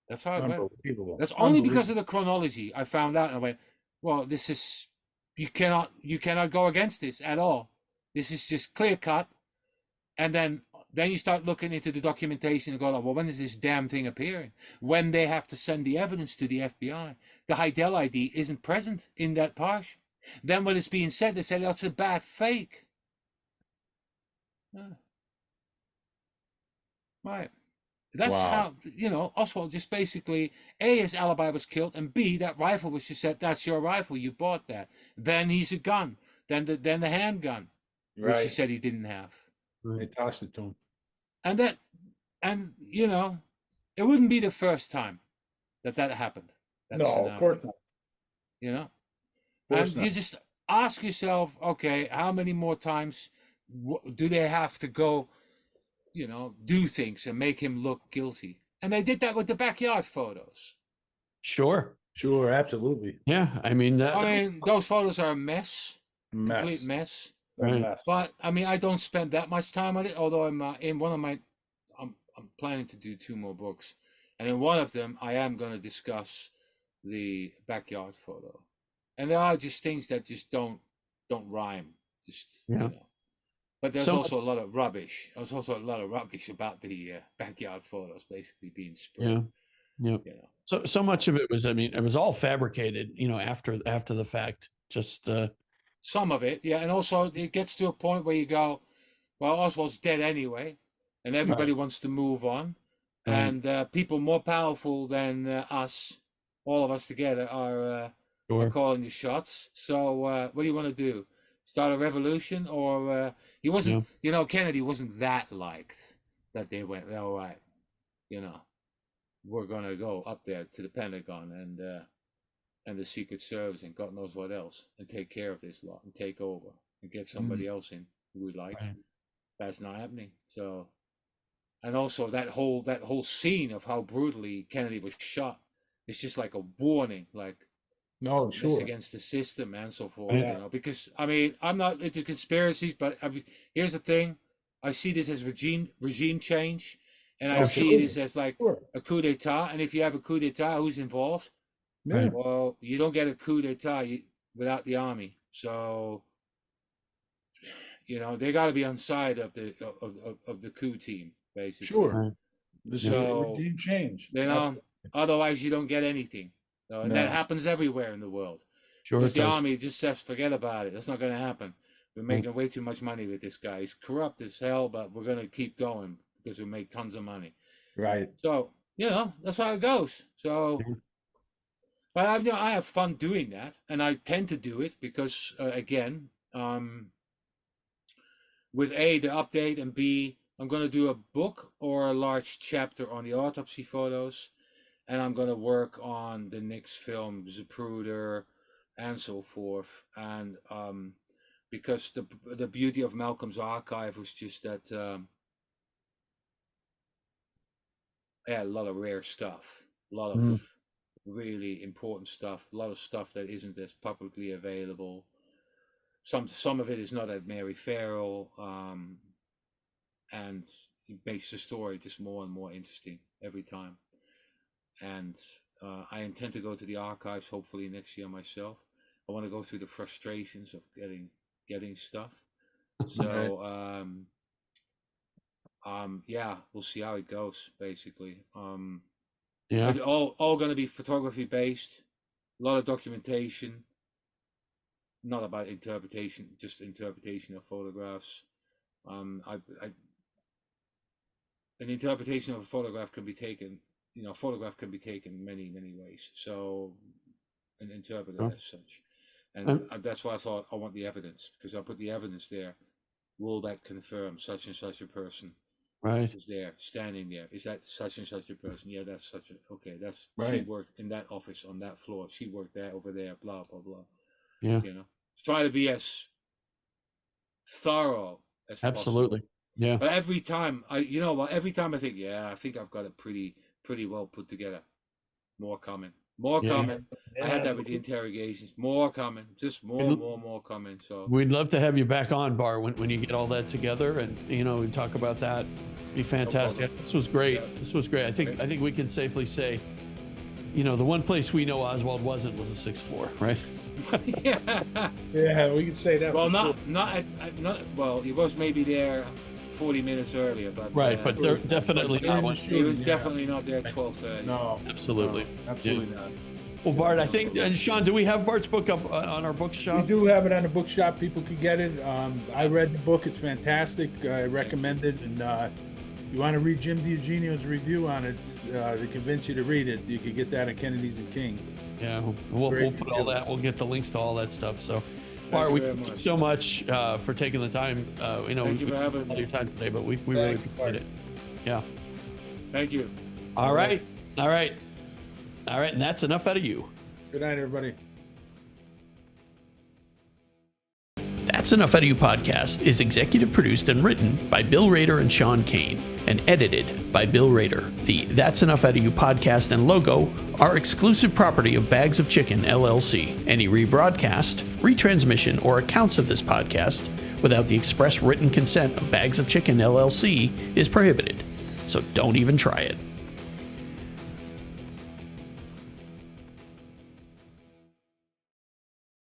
That's how it went. That's only because of the chronology. I found out and I went, well, this is, you cannot go against this at all. This is just clear cut. And then you start looking into the documentation and go, well, when is this damn thing appearing? When they have to send the evidence to the FBI. The Heidel ID isn't present in that parche. Then when it's being said, they say, that's a bad fake. Right. That's how, Oswald just basically, A, his alibi was killed, and B, that rifle was just said, that's your rifle, you bought that. Then he's a gun. Then the handgun, which he said he didn't have. They tossed it to him. And it wouldn't be the first time that happened. No, of course not. And you just ask yourself, okay, how many more times do they have to go, do things and make him look guilty? And they did that with the backyard photos. Sure, absolutely. Yeah, I mean those photos are a mess. Complete mess. Right. But I mean, I don't spend that much time on it. Although I'm in one of my, I'm planning to do 2 more books, and in one of them I am going to discuss the backyard photo. And there are just things that just don't rhyme. But there's also a lot of rubbish. There's also a lot of rubbish about the backyard photos basically being spread. Yeah. So much of it was, it was all fabricated, after the fact. Just some of it, yeah. And also it gets to a point where you go, well, Oswald's dead anyway, and everybody wants to move on. Right. And people more powerful than us, all of us together, are calling the shots. So what do you want to do? Start a revolution? Or he wasn't, Kennedy wasn't that liked that they went, all right, we're going to go up there to the Pentagon and the Secret Service and God knows what else, and take care of this lot and take over and get somebody else in who we like. Right. That's not happening. So, and also that whole scene of how brutally Kennedy was shot, it's just like a warning, like, no, sure, it's against the system and so forth. Because I'm not into conspiracies, but here's the thing: I see this as regime change, and I see this as like a coup d'état. And if you have a coup d'état, who's involved? Yeah. Well, you don't get a coup d'état without the army. So, they got to be on side of the coup team, basically. Sure. So regime change. Otherwise you don't get anything. And that happens everywhere in the world. Sure. Because the army just says, forget about it. That's not going to happen. We're making way too much money with this guy. He's corrupt as hell, but we're going to keep going because we make tons of money. Right. So, that's how it goes. So, but I have fun doing that, and I tend to do it because, again, with A, the update, and B, I'm going to do a book or a large chapter on the autopsy photos, and I'm going to work on the next film, Zapruder, and so forth. And because the beauty of Malcolm's archive was just that, a lot of rare stuff, a lot of really important stuff, a lot of stuff that isn't as publicly available. Some of it is not at Mary Farrell, and it makes the story just more and more interesting every time. And I intend to go to the archives hopefully next year myself. I want to go through the frustrations of getting stuff. So yeah, we'll see how it goes. Basically, all going to be photography based. A lot of documentation. Not about interpretation, just interpretation of photographs. An interpretation of a photograph can be taken, a photograph can be taken many ways. So, and interpreted as such. And that's why I thought I want the evidence, because I put the evidence there. Will that confirm such and such a person? Right. Is there standing there? Is that such and such a person? Yeah, that's such a, okay, that's, right. She worked in that office on that floor. She worked there, over there, blah, blah, blah. Yeah. Try to be as thorough as Absolutely. possible. Yeah. But every time every time I think, I think I've got it pretty well put together. More coming. I had that with the interrogations. More coming. Just more coming. So we'd love to have you back on, Bart, when you get all that together, and we talk about that. Be fantastic. This was great. Yeah. This was great. I think we can safely say, the one place we know Oswald wasn't was the 6th floor, right? Yeah, we can say that. Well, not well, he was maybe there 40 minutes earlier, but right, but they're definitely not one. He was definitely not there at 12:30. No, absolutely not. Well, Bart, I think, and Sean, do we have Bart's book up on our bookshop? We do have it on the bookshop. People can get it. I read the book. It's fantastic. I recommend it. And you want to read Jim DiEugenio's review on it to convince you to read it, you could get that at Kennedy's and King. Yeah, we'll put all that. We'll get the links to all that stuff. So, Bart, we thank you so much for taking the time. Thank you for having all your time today, but we really appreciate it. Yeah. Thank you. All right. And that's enough out of you. Good night, everybody. That's Enough Out of You podcast is executive produced and written by Bill Rader and Sean Kane and edited by Bill Rader. The That's Enough Out of You podcast and logo are exclusive property of Bags of Chicken, LLC. Any rebroadcast, retransmission, or accounts of this podcast without the express written consent of Bags of Chicken, LLC is prohibited. So don't even try it.